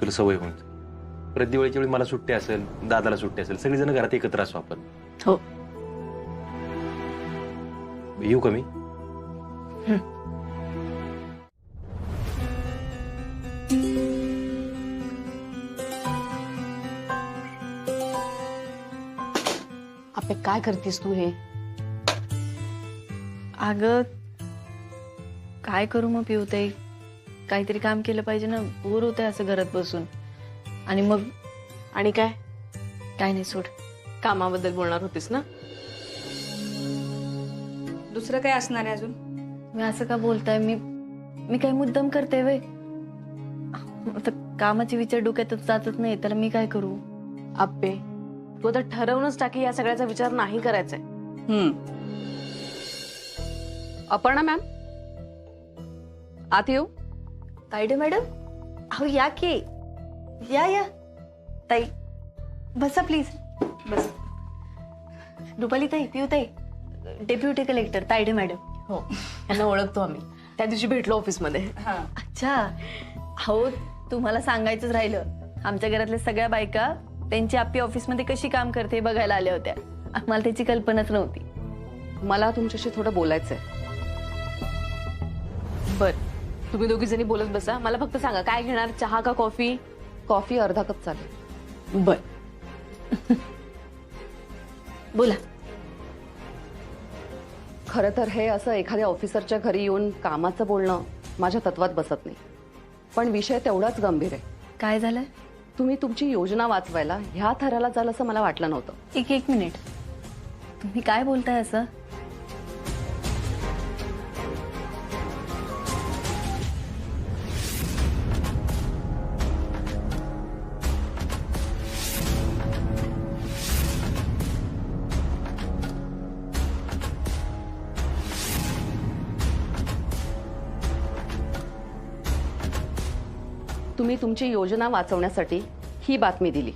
तुला सवय होऊन. परत दिवाळीच्या वेळी मला सुट्टी असेल, दादाला सुट्टी असेल, सगळेजण घरात एकत्र असू आपण. हो. येऊ का मी? आपे काय करतेस तू हे? अगं काय करू मग पिवते, काहीतरी काम केलं पाहिजे ना, बोर होतंय असं घरात बसून. आणि मग आणि काय काय नाही, सोड. कामाबद्दल बोलणार होतीस ना? दुसरं काय असणार आहे अजून? मी असं का बोलताय? मी काय मुद्दाम करते वे? आता कामाचे विचार डोक्यातच जातच नाही, त्याला मी काय करू? आप्पे तू आता ठरवूनच टाकी, या सगळ्याचा विचार नाही करायचाय. अपर्णा मॅम आत येऊ? ताईडे मॅडम, अहो या की, या ताई, बसा प्लीज, बस. रुपाली ताई, पिऊ ताई, डेप्युटी कलेक्टर ताईडे मॅडम. हो, यांना ओळखतो आम्ही, त्या दिवशी भेटलो ऑफिसमध्ये. अच्छा. अहो तुम्हाला सांगायचंच राहिलं, आमच्या घरातल्या सगळ्या बायका त्यांची आप्पी ऑफिसमध्ये कशी काम करते बघायला आल्या होत्या. आम्हाला त्याची कल्पनाच नव्हती. मला तुमच्याशी थोडं बोलायचंय. बर, तुम्ही दोघी जणी बोलत बसा, मला फक्त सांगा काय घेणार, चहा का कॉफी? कॉफी अर्धा कप चालेल. बर. बोला. खरं तर हे असं एखाद्या ऑफिसरच्या घरी येऊन कामाचं बोलणं माझ्या तत्वात बसत नाही, पण विषय तेवढाच गंभीर आहे. काय झालं? तुम्ही तुमची योजना वाचवायला ह्या थराला जाल असं मला वाटलं नव्हतं. एक मिनिट, तुम्ही काय बोलताय असं? तुम्ही तुमची योजना वाचवण्यासाठी ही बातमी दिली,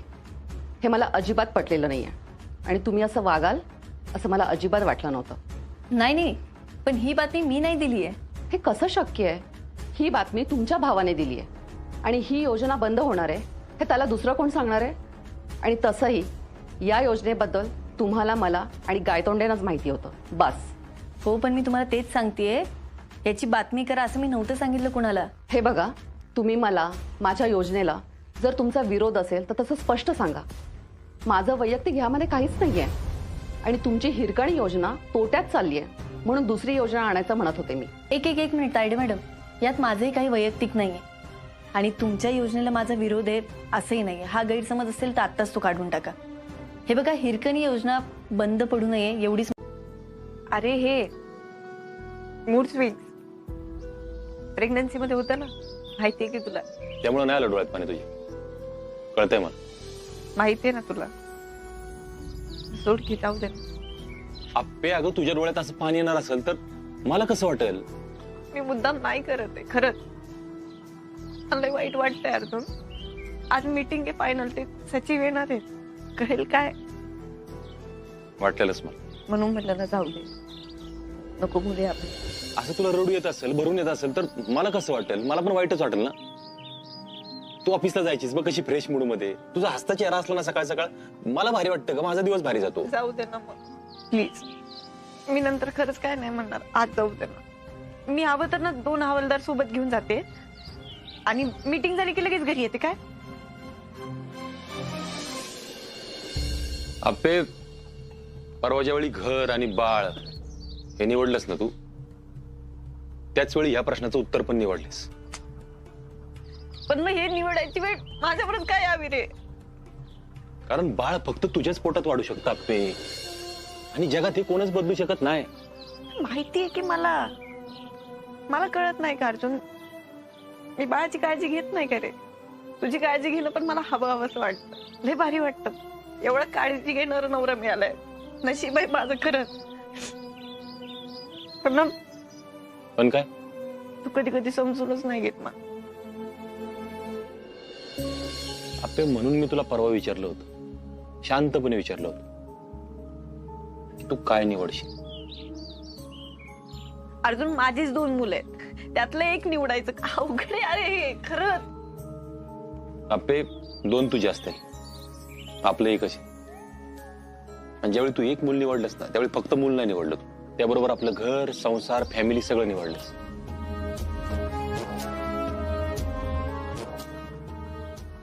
हे मला अजिबात पटलेलं नाहीये. आणि तुम्ही असं वागाल असं मला अजिबात वाटलं नव्हतं. नाही, पण ही बातमी मी नाही दिली आहे. हे कसं शक्य आहे? ही बातमी तुमच्या भावाने दिली आहे आणि ही योजना बंद होणार आहे हे त्याला दुसरं कोण सांगणार आहे? आणि तसंही या योजनेबद्दल तुम्हाला, मला आणि गायतोंडेंनाच माहिती होतं. बस. हो, पण मी तुम्हाला तेच सांगतेय, याची बातमी करा असं मी नव्हतं सांगितलं कुणाला. हे बघा, तुम्ही मला, माझ्या योजनेला जर तुमचा विरोध असेल तर तसं स्पष्ट सांगा. माझं वैयक्तिक ह्यामध्ये काहीच नाहीये. आणि तुमची हिरकणी योजना तोट्यात चालली आहे म्हणून दुसरी योजना आणायचं म्हणत होते मी. एक मिनिट तायडे मॅडम, यात माझंही काही वैयक्तिक नाहीये आणि तुमच्या योजनेला माझा विरोध आहे असंही नाहीये. हा गैरसमज असेल तर आत्ताच तो काढून टाका. हे बघा, हिरकणी योजना बंद पडू नये एवढीच. अरे हे मूड स्विंग प्रेग्नन्सी मध्ये होतं ना, माहितीये की तुला? त्यामुळे नाही आलं डोळ्यात पाणी तुझी, कळतंय मला. माहितीये ना तुला. सोड की, जाऊ दे. आप्पे, अगं तुझ्या डोळ्यात असं पाणी येणार असेल तर मला कसं वाटेल? मी मुद्दाम नाही करत आहे, खरंच. मला वाईट वाटतंय अर्जुन. आज मीटिंग आहे फायनल, ते सचिव येणार आहे, कळेल काय? वाटलेलंच मला. म्हणून म्हटलं ना, जाऊ दे, नको बोलूया आपण. असं तुला रडू येत असेल, भरून येत असेल तर मला कसं वाटेल? मला पण वाईटच वाटेल ना. तू ऑफिसला जायचीस बघ कशी फ्रेश मूड मध्ये, तुझा हसता चेहरा असला ना सकाळ सकाळ, मला भारी वाटतं का, माझा दिवस भारी जातो. जाऊ दे ना मग प्लीज. मी नंतर खरंच काय नाही म्हणणार, आज जाऊ दे ना. मी हवं तर ना 2 हवालदार सोबत घेऊन जाते आणि मीटिंग झाली की लगेच घरी येते. काय आप्पे, परवाच्या वेळी घर आणि बाळ हे निवडलंस ना तू, त्याच वेळी या प्रश्नाचं उत्तर पण निवडलेस. पण मग हे निवडायची वेळ माझ्यावरच काय यावी रे? कारण बाळ फक्त तुझ्याच पोटात वाढू शकतं आप्पे, आणि जगात हे कोणच बदलू शकत नाही. माहितीये की मला कळत नाही का अर्जुन? मी बाळाची काळजी घेत नाही का रे? तुझी काळजी घेणं पण मला हवंसं वाटतं. लय भारी वाटतं. एवढं काळजी घेणारा नवरा मिळालाय. नशीब आहे माझं खरंच. पण ना पण काय तू कधी कधी समजूनच नाही घेत मला. आपे म्हणून मी तुला परवा विचारलं होतं, शांतपणे विचारलं होतं की तू काय निवडशील. अर्जुन माझीच 2 मुलं आहेत, त्यातलं एक निवडायचं अवघड आहे. अरे खरंच आपे 2 तुझे असतील, आपलं एकच आहे. आणि ज्यावेळी तू एक मूल निवडलंस ना, त्यावेळी फक्त मूल नाही निवडलं तू, त्याबरोबर आपलं घर, संसार, फॅमिली सगळं निवडलंस.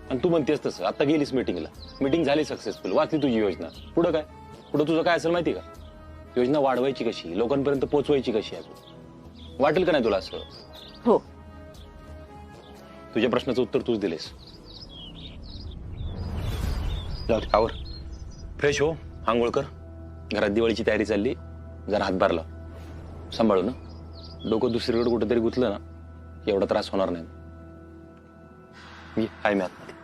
आणि तू म्हणतेस तसं, आता गेलीस मीटिंगला, मीटिंग झाली सक्सेसफुल, वाचली तुझी योजना. पुढं काय, पुढं तुझं काय असेल माहिती का? योजना वाढवायची कशी, लोकांपर्यंत पोहोचवायची कशी आहे, वाटेल का नाही तुला असं? हो. तुझ्या प्रश्नाचं उत्तर तूच दिलेस. आवर, फ्रेश हो, आंघोळ कर. घरात दिवाळीची तयारी चालली, जरा हातभार लाव. सांभाळू ना, डोकं दुसरीकडे कुठेतरी गुंतलं ना, एवढा त्रास होणार नाही. हाय मी आतमध्ये.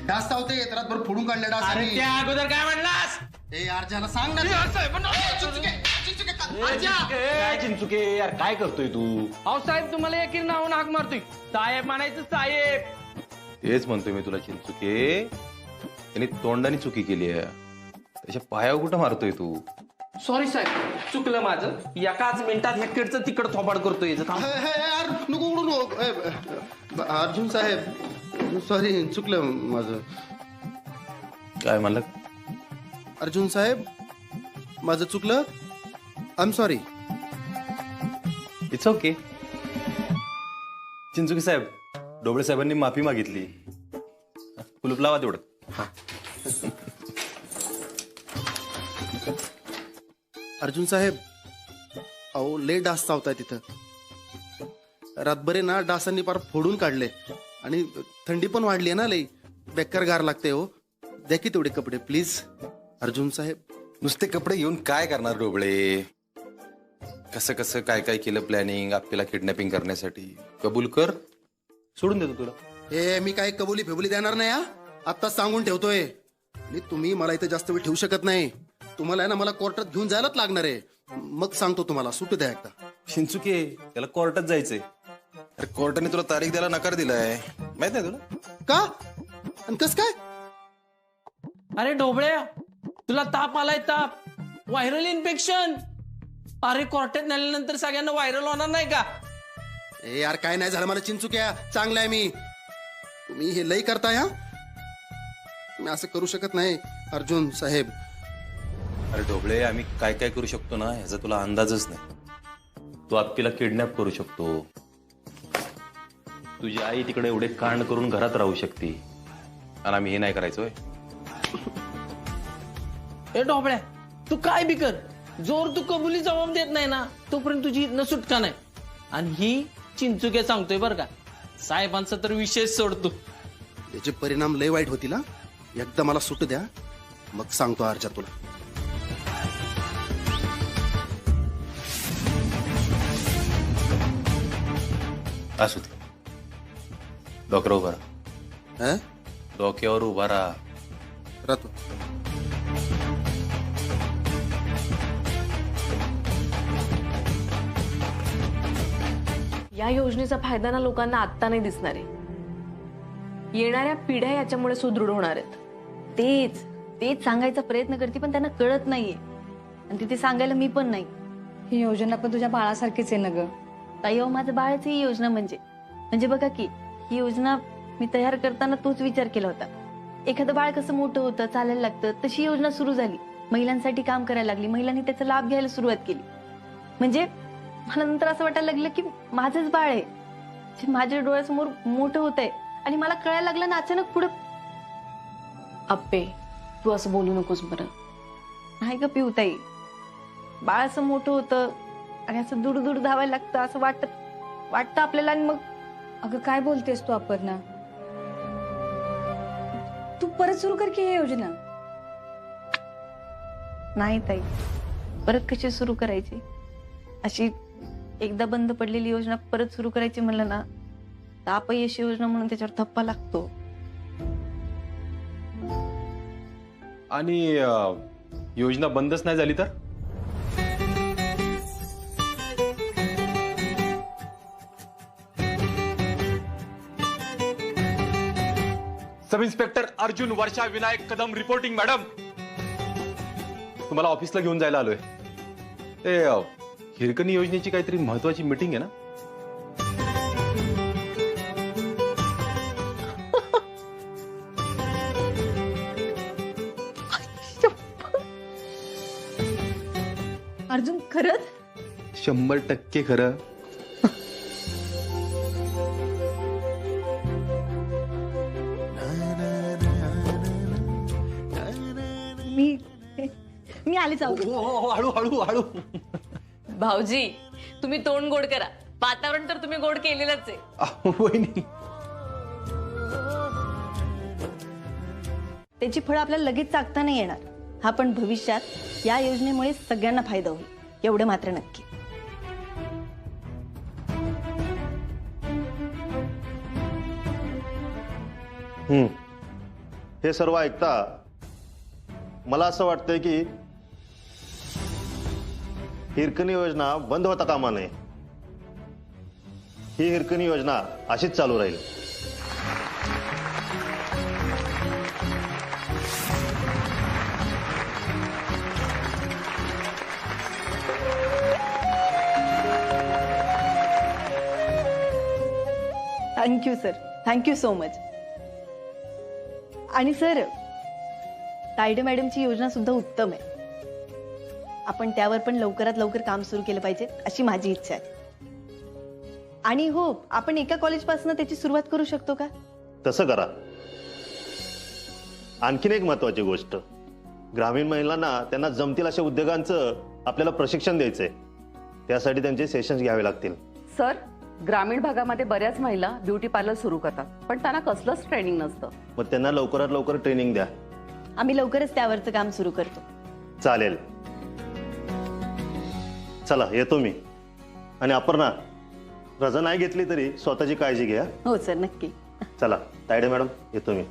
डास चावते रातभर फोडून काढले डास. अरे त्या अगोदर काय म्हणलास? ए यार ज्याला सांग ना. काय चिंचुके यार, काय करतोय तू? अहो साहेब, तुम्हाला एकीर नावून हाक मारतोय. साहेब म्हणायचं साहेब. तेच म्हणतोय मी तुला चिंचुके, त्यांनी तोंडाने चुकी केली आहे, त्याच्या पायावर कुठं मारतोय तू? सॉरी साहेब, चुकलं माझं. एकाच मिनिटात हेकडचं तिकड थोबाड करतोय. यार नको उडू नको. अर्जुन साहेब सॉरी, चुकलं माझं. काय म्हणलं? अर्जुन साहेब माझं चुकलं, I am sorry. It's okay. Chinchuke साहेब, डोबळे साहेबांनी माफी मागितली. कुलूप लावा तेवढं. अर्जुन साहेब, अहो लय डास चावताय तिथं. रातभरे ना डासांनी पार फोडून काढले, आणि थंडी पण वाढली आहे ना, लई बेकार गार लागते. हो द्या की तेवढे कपडे प्लीज. अर्जुन साहेब, नुसते कपडे घेऊन काय करणार डोबळे? कसं कसं काय काय केलं प्लॅनिंग आपल्याला किडनॅपिंग करण्यासाठी. कबूल कर, सोडून देतो तुला. हे मी काय कबुली फेबुली देणार नाही. आत्ताच सांगून ठेवतोय. आणि तुम्ही मला इथे जास्त वेळ ठेवू शकत नाही. तुम्हाला आहे ना मला कोर्टात घेऊन जायलाच लागणार आहे. मग सांगतो तुम्हाला, सुटू द्या एकदा. चिंचुके, त्याला कोर्टात जायचंय. अरे कोर्टाने तुला तारीख द्यायला नकार दिलाय, माहित नाही तुला? का आणि कस काय? अरे ढोबळ्या, तुला ताप आलाय, ताप, व्हायरल इन्फेक्शन. अरे कोर्टात नेल्यानंतर सगळ्यांना व्हायरल होणार नाही का? ए यार काय नाही झालं मला चिंचुक्या, चांगलं आहे मी. तुम्ही हे लई करताय. हा तुम्ही असं करू शकत नाही अर्जुन साहेब. अरे ढोबळे, आम्ही काय काय करू शकतो ना ह्याचा तुला अंदाजच नाही. तू आपल्याला किडनॅप करू शकतो, तुझी आई तिकडे एवढे कांड करून घरात राहू शकते, आणि आम्ही हे नाही करायचोय. ए ढोबळ्या, तू काय बी कर, जोर तू कबुली जबाब देत नाही ना, तोपर्यंत तुझी न सुटका नाही. आणि ही चिंचुके सांगतोय बरं का, साहेबांचा तर विशेष सोडतो. याचे परिणाम लय वाईट होतील. एकदा मला सुटू द्या, मग सांगतो अर्जा तुला. असू दे, डोक्यावर उभा राहा. डोक्यावर उभा राहा. राहतो. या योजनेचा फायदा ना लोकांना आत्ता नाही दिसणार आहे. येणाऱ्या पिढ्या याच्यामुळे सुदृढ होणार आहेत. तेच सांगायचा प्रयत्न करते, पण त्यांना कळत नाहीये. आणि तिथे सांगायला मी पण नाही. ही योजना पण तुझ्या बाळासारखीच आहे ना ग. ताई, अहो माझं बाळाची ही योजना म्हणजे बघा की, ही योजना मी तयार करताना तोच विचार केला होता. एखादं बाळ कसं मोठं होतं, चालायला लागतं, तशी योजना सुरू झाली. महिलांसाठी काम करायला लागली, महिलांनी त्याचा लाभ घ्यायला सुरुवात केली. म्हणजे मला नंतर असं वाटायला लागलं की माझंच बाळ आहे, जे माझ्या डोळ्यासमोर मोठं होत आहे. आणि मला कळायला लागलं ना अचानक पुढं. अप्पे, तू असं बोलू नकोस बरं. नाही का पिऊताई, बाळ असं मोठं होतं आणि असं दूर धावायला लागतं असं वाटतं आपल्याला. आणि मग अगं काय बोलतेस तू अपर्णा? तू परत सुरू कर की ही योजना. नाही ताई, परत कशी सुरू करायची? अशी एकदा बंद पडलेली योजना परत सुरू करायची म्हणलं ना तर अपयशी योजना म्हणून त्याच्यावर थप्पा लागतो. आणि योजना बंदच नाही झाली तर? सब इन्स्पेक्टर अर्जुन वर्षा विनायक कदम रिपोर्टिंग. मॅडम, तुम्हाला ऑफिसला घेऊन जायला आलोय. ते हिरकणी योजनेची काहीतरी महत्वाची मीटिंग आहे ना? अर्जुन खरंच? 100% खरं. मी आले जाऊ. हळू हळू हळू. भाऊजी, तुम्ही तोंड गोड करा. वातावरण तर तुम्ही गोड केलेलंच आहे. वहिनी, त्याची फळं आपल्याला लगेच चाकता नाही येणार. हा पण भविष्यात या योजनेमुळे सगळ्यांना फायदा होईल एवढं मात्र नक्की. हे सर्व ऐकता मला असं वाटतंय की हिरकणी योजना बंद होता कामा नये. ही हिरकणी योजना अशीच चालू राहील. Thank you sir, thank you so much. आणि सर, तायडे मॅडमची योजना सुद्धा उत्तम आहे. आपण त्यावर पण लवकरात लवकर काम सुरू केलं पाहिजे अशी माझी इच्छा आहे. आणि हो, आपण एका कॉलेजपासून त्याची सुरुवात करू शकतो का? तसं करा. आणखीन एक महत्वाची गोष्ट, ग्रामीण महिलांना त्यांना जमतील अशा उद्योगांचं आपल्याला प्रशिक्षण द्यायचंय. त्यासाठी त्यांचे सेशन्स घ्यावे लागतील. सर, ग्रामीण भागामध्ये बऱ्याच महिला ब्युटी पार्लर सुरू करतात, पण त्यांना कसलंच ट्रेनिंग नसतं. मग त्यांना लवकरात लवकर ट्रेनिंग द्या. आम्ही लवकरच त्यावरचं काम सुरू करतो. चालेल. चला, येतो मी. आणि अपर्णा, रजा नाही घेतली तरी स्वतःची काळजी घ्या. हो सर, नक्की. चला तायडे मॅडम, येतो मी.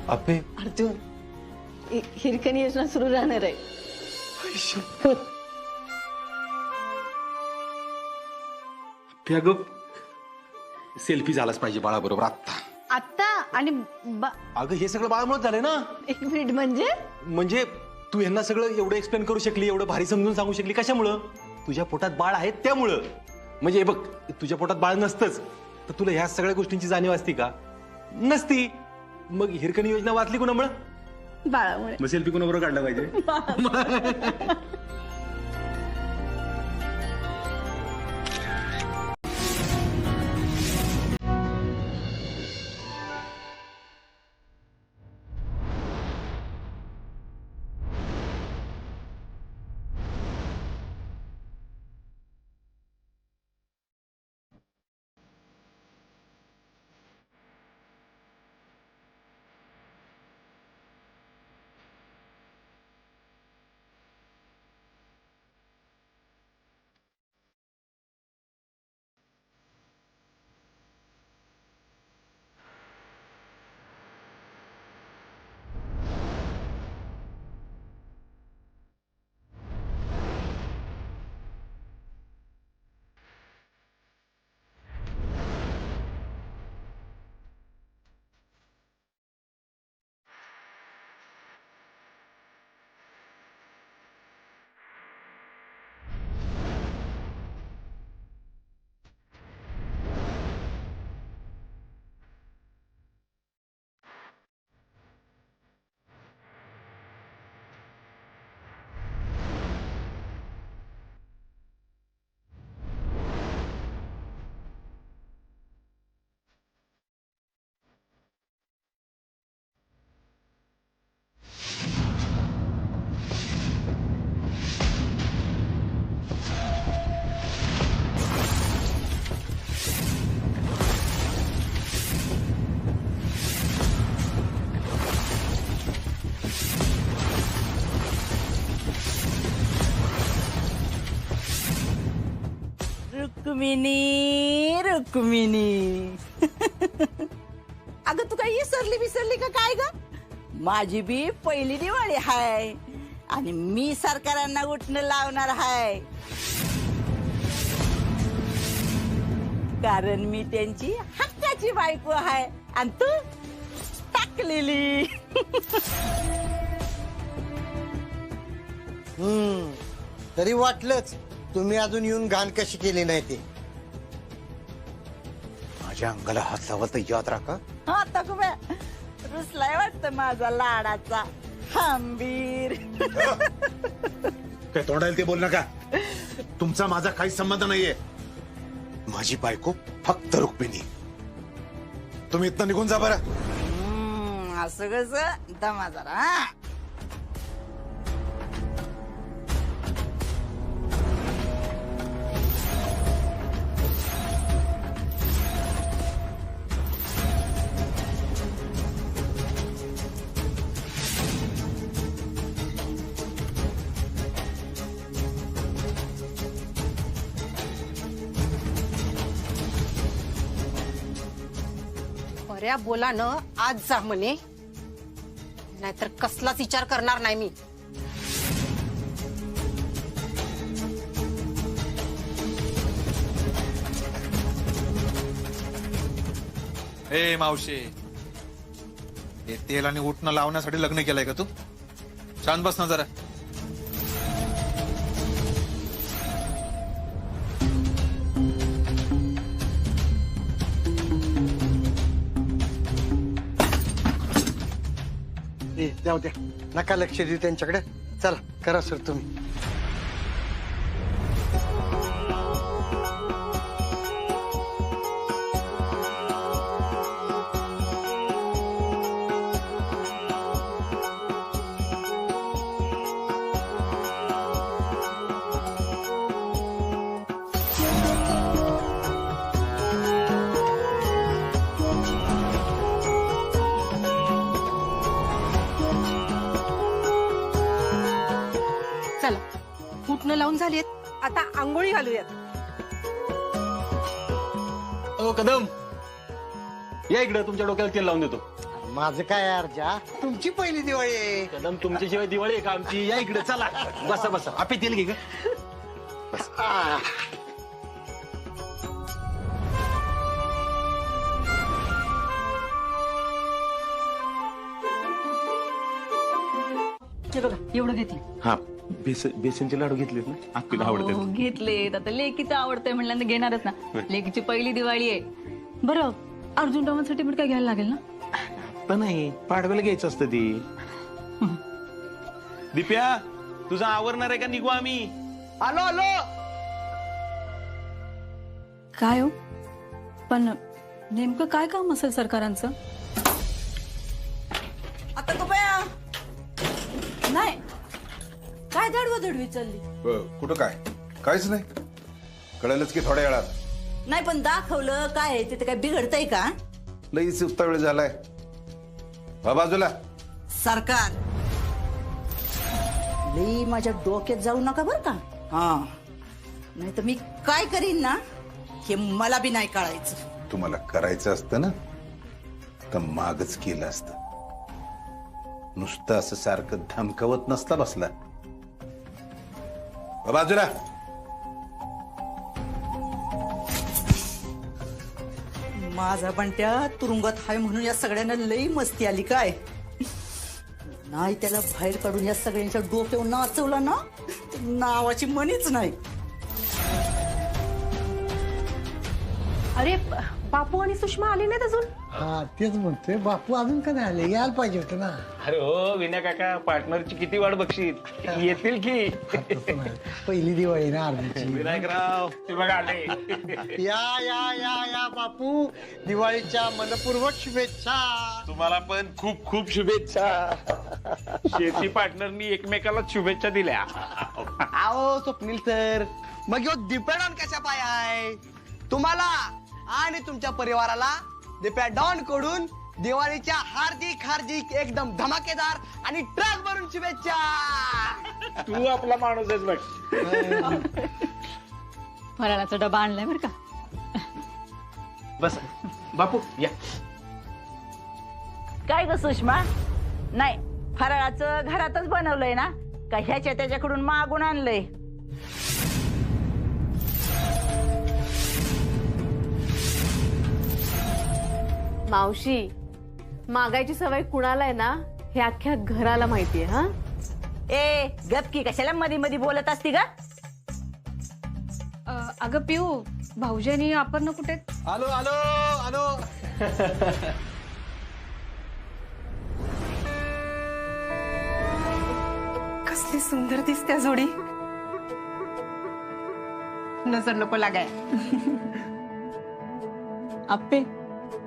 आपे अर्जुन, हिरकणी योजना सुरू राहणार आहे. अगं, सेल्फी झालाच पाहिजे बाळाबरोबर आत्ता. आत्ता? आणि अगं, हे सगळं बाळामुळे झालंय ना. एक मिनिट, म्हणजे तू यांना सगळं एवढं एक्सप्लेन करू शकली, एवढं भारी समजून सांगू शकली, कशामुळं? तुझ्या पोटात बाळ आहे त्यामुळं. म्हणजे बघ, तुझ्या पोटात बाळ नसतंच तर तुला ह्या सगळ्या गोष्टींची जाणीव असती का? नसती. मग हिरकणी योजना वाचली कोणामुळं? बाळामुळे. मग सेल्फी कोणाबरोबर काढला पाहिजे? रुक्मिणी रुक्मिणी अगं तू काही विसरली का काय ग? माझी बी पहिली दिवाळी हाय आणि मी सरकारांना उठणं लावणार हाय, कारण मी त्यांची हक्काची बायको हाय आणि तू टाकलेली. तरी वाटलंच तुम्ही अजून येऊन घाण कशी केली नाही ते. माझ्या अंगाला हात लावला तर याद राखा. आता कुबे रुसलाय वाटतं माझा लाडाचा हंबीर. काय तोंडाला ते बोल नका. तुमचा माझा काहीच संबंध नाहीये. माझी बायको फक्त रुक्मिणी. तुम्ही इथनं निघून जा बरं. असं कसं दमा जरा. बऱ्या बोला न आज जा म्हणे, नाहीतर कसलाच विचार करणार नाही मी. ए मावशी, हे तेल आणि उठणं लावण्यासाठी लग्न केलंय का तू? शांत बस ना जरा. जाऊ द्या, नका लक्ष देऊ त्यांच्याकडे. चला करा सर तुम्ही. चला उठणं लावून झालीत, आता आंघोळी घालूयात. ओ कदम, या इकडे, तुमच्या डोक्याला तेल लावून देतो. माझं काय अर्जा, तुमची पहिली दिवाळी आहे. कदम, तुमच्याशिवाय दिवाळी आहे का आमची? या इकडे, चला. बसा बसा. आपे तेल घे ग. बस. एवढं घेतली. हा, बेसनचे लाडू घेतलेत ना? आपल्याला आवडतात. घेतले आता लेकीचं आवडतंय म्हणल्यानंतर घेणारच ना. लेकीची पहिली दिवाळी आहे. बरं अर्जुन रावांसाठी पण काय घ्यायला लागेल ना? पण नाही, पाडव्याला घ्यायचं असतं ती. दिप्या, तुझा आवरणार आहे का? निघू आम्ही. आलो आलो. काय हो, पण नेमकं काय काम असेल सरकारांचं? आता कुबया नाही काय दडवी चालली. कुठं काय? काहीच नाही. कळेलच की थोड्या वेळात. नाही पण दाखवलं काय आहे तिथे, काय बिघडतंय का? लईच उत्ता वेळ झालाय. बाजूला. सरकार लई माझ्या डोक्यात जाऊ नका बर का. हा, नाही तर मी काय करीन ना हे मला बी नाही कळायचं. तुम्हाला करायचं असतं ना तर मागच केलं असतं. नुसतं असं सारखं धमकवत नसता बसला. बाजूला. माझा बंट्या तुरुंगात हाय म्हणून या सगळ्यांना लई मस्ती आली काय. नाही त्याला बाहेर काढून या सगळ्यांच्या डोक्यावर नाचवला ना, नावाची म्हणीच नाही. अरे बापू आणि सुषमा आली नाहीत अजून? हा तेच म्हणतोय, बापू अजून का नाही आले? यायला पाहिजे होतं ना. अरे हो विनय काका, पार्टनरची किती वाट बघशील. येतील की. पहिली दिवाळी ना अर्जुनची. विनायकराव, ते बघा आले. या या या या बापू, दिवाळीच्या मनपूर्वक शुभेच्छा. तुम्हाला पण खूप खूप शुभेच्छा. शेती पार्टनरनी एकमेकाला शुभेच्छा दिल्या. आओ स्वप्नील सर, मग ह्यो डिपेंड ऑन कशा पाय आहे? तुम्हाला आणि तुमच्या परिवाराला दिप्या डॉन कडून दिवाळीच्या हार्दिक हार्दिक एकदम धमाकेदार आणि ट्रक भरून शुभेच्छा. तू आपला माणूस आहेस बघ. फराळाचा डबा आणलाय बरं का. बस बापू या. काय ग सुषमा, नाही फराळाचं घरातच बनवलंय ना का ह्याच्या त्याच्याकडून मागून आणलंय? मावशी, मागायची सवय कुणाला आहे ना हे अख्ख्या घराला माहितीये. हा ए गपकी, कशाला मध्ये मध्ये बोलत असती का? अगं पिऊ, भाऊजी आणि आपण कुठे? आलो आलो आलो. कसली सुंदर दिसते जोडी. नजर नको लागाय. आप्पे,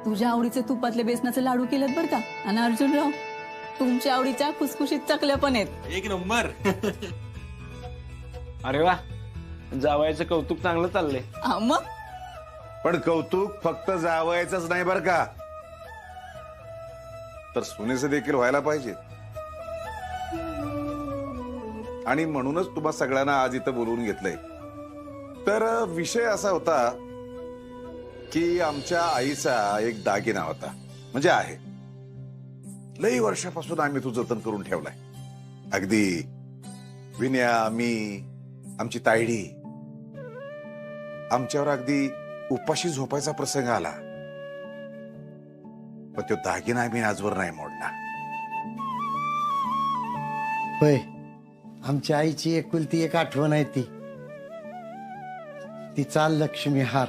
तुझ्या आवडीचे तुपातले बेसनाचे लाडू केलेत बरं का. आणि अर्जुनराव, तुमच्या आवडीच्या खुसखुशीत चकल्या पण आहेत. एक नंबर. अरे वा, जावयाचं कौतुक चांगलं चाललंय. मग पण कौतुक फक्त जावयाचंच नाही बर का, तर सुनेचं देखील व्हायला पाहिजे. आणि म्हणूनच तुम्हा सगळ्यांना आज इथं बोलवून घेतलंय. तर विषय असा होता की आमच्या आईचा एक दागिना होता, म्हणजे आहे, लई वर्षापासून आम्ही तो जतन करून ठेवलाय. अगदी विनया, मी, आमची तायडी, आमच्यावर अगदी उपाशी झोपायचा प्रसंग आला, पण तो दागिना आम्ही आजवर नाही मोडला. होय, आमच्या आईची एकुलती एक आठवण आहे ती, तिचा लक्ष्मी हार.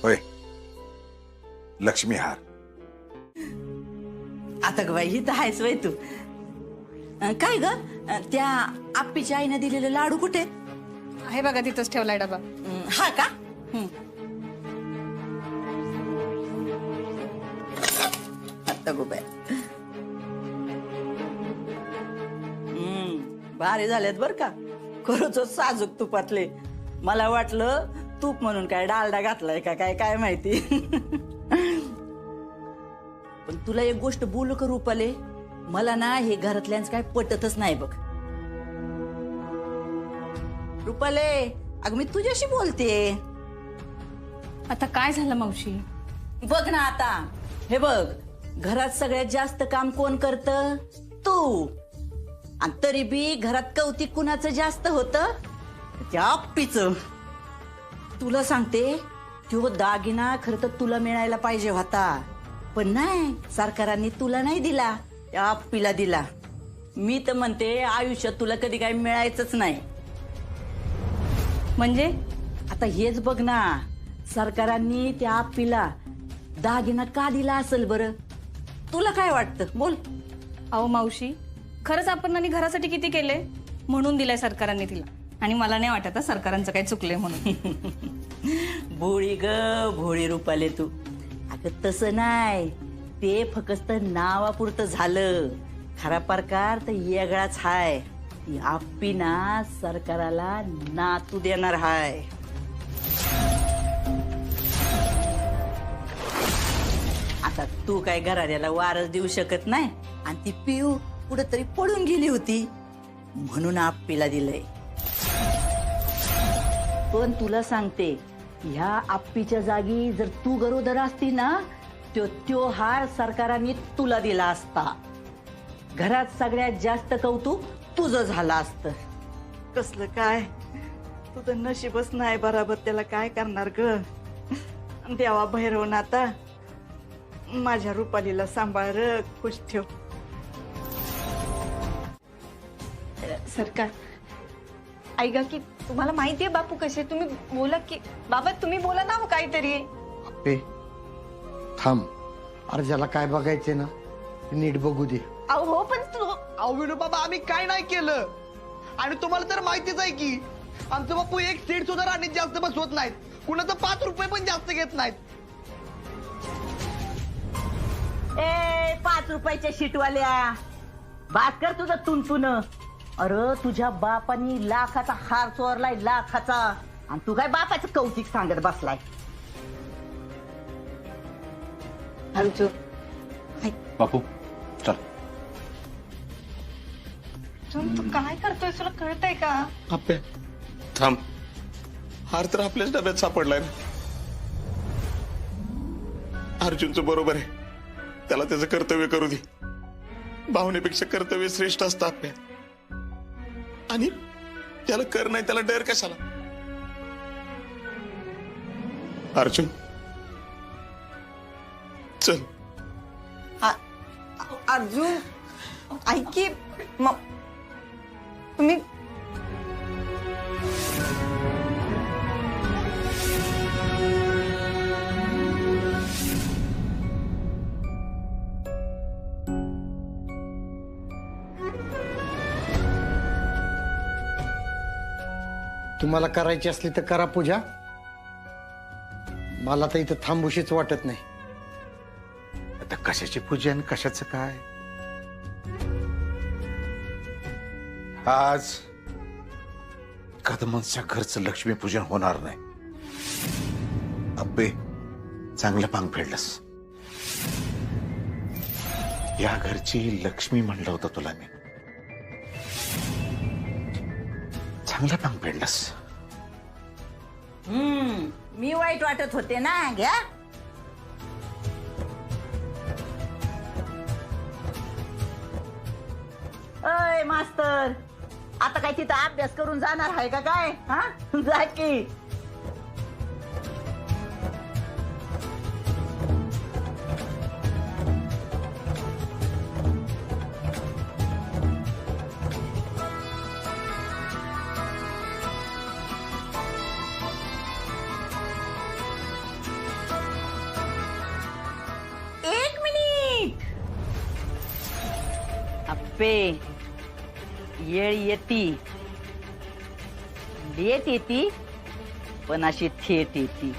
होय, लक्ष्मी हार. आता ग बाई, तर आहेस वय तू. काय ग, त्या आप्पीच्या आईने दिलेले लाडू कुठे? आहे बघा, तिथंच ठेवलाय डबा. हा का? आता गो बाई, भारी झालेत बर का, खरंच साजूक तुपातले. मला वाटलं तूप म्हणून काय डालडा घातलाय का काय, काय माहिती. पण तुला एक गोष्ट बोलू का रुपाले, मला ना हे घरातल्यांच काय पटतच नाही बघ. रुपाले, अगं मी तुझ्याशी बोलते. आता काय झालं मावशी? बघ ना आता, हे बघ, घरात सगळ्यात जास्त काम कोण करतं? तू. आणि तरी बी घरात कौतिक कुणाचं जास्त होतं? त्या आप्पीचं. तुला सांगते, तो दागिना खरं तर तुला मिळायला पाहिजे होता, पण नाही, सरकारांनी तुला नाही दिला, त्या आप्पीला दिला. मी तर म्हणते आयुष्यात तुला कधी काही मिळायचंच नाही. म्हणजे आता हेच बघ ना, सरकारांनी त्या आप्पीला दागिना का दिला असेल बरं? तुला काय वाटतं, बोल. अहो मावशी, खरंच आपण आणि घरासाठी किती केले, म्हणून दिलाय सरकारांनी तिला. आणि मला नाही वाटत सरकारांचं काही चुकलंय म्हणून. भोळी ग भोळी रुपाले तू. अगं तसं नाही, ते फक्त नावापुरतं झालं, खरा प्रकार तर वेगळाच हाय. ती आप्पी ना सरकाराला नातू देणार हाय. आता तू काय घराऱ्याला वारस देऊ शकत नाही, आणि ती पिऊ कुठंतरी पडून गेली होती म्हणून आप्पीला दिलंय. पण तुला सांगते, ह्या आप्पीच्या जागी जर तू गरोदर असती ना, तो हार सरकारांनी तुला दिला असता. घरात सगळ्यात जास्त कौतुक तुझं झालं असतं. कसलं काय, तुझं नशीबच नाही बराबर, त्याला काय करणार ग. देवा भैरवनाथा, माझ्या रुपालीला सांभाळ र, खुश ठेव. सरकार ऐका की, तुम्हाला माहितीये बापू कसे, तुम्ही बोला की बाबा, तुम्ही बोला ना काहीतरी. आप्पे थांब, अरे ज्याला काय बघायचे ना नीट बघू दे. अहो पण तू. अहो विनू बाबा, आम्ही काय नाही केलं, आणि तुम्हाला तर माहितीच आहे की आमचं बापू एक सीट सुद्धा राणीत जास्त बसवत नाहीत, कुणाचं 5 रुपये पण जास्त घेत नाहीत. ए 5 रुपयाच्या शीटवाल्या, बात कर तुझं तुंतुन. अरे तुझ्या बापानी लाखाचा हार चोरलाय, लाखाचा, आणि तू काय बापाचं कौतिक सांगत बसलाय. बापू चल. तू काय करतोय, तुला कळतंय का? आप्पे थांब, हार तर आपल्याच डब्यात सापडलाय ना. अर्जुनचं बरोबर आहे, त्याला त्याचं कर्तव्य करू दे. भावनेपेक्षा कर्तव्य श्रेष्ठ असतं आपल्या. आणि त्याला कर नाही, त्याला डर कशाला. अर्जुन चल. अर्जुन ऐक की, तुम्ही तुम्हाला करायची असली तर करा पूजा. मला तर इथं थांबूशीच वाटत नाही. आता कशाची पूजा आणि कशाचं काय. आज कदमांच्या घरचं लक्ष्मीपूजन होणार नाही. अब्बे चांगलं पांग फेडलंस. या घरची लक्ष्मी म्हणलं होतं तुला मी. चांगलं पांग फेडलंस. मी वाईट वाटत होते ना. घ्या. अय मास्तर, आता काय तिथं अभ्यास करून जाणार आहे का काय? हा जा की. एक मिनिट. अप्पे, येळ येती, लेट येती, पण अशी थेट येती.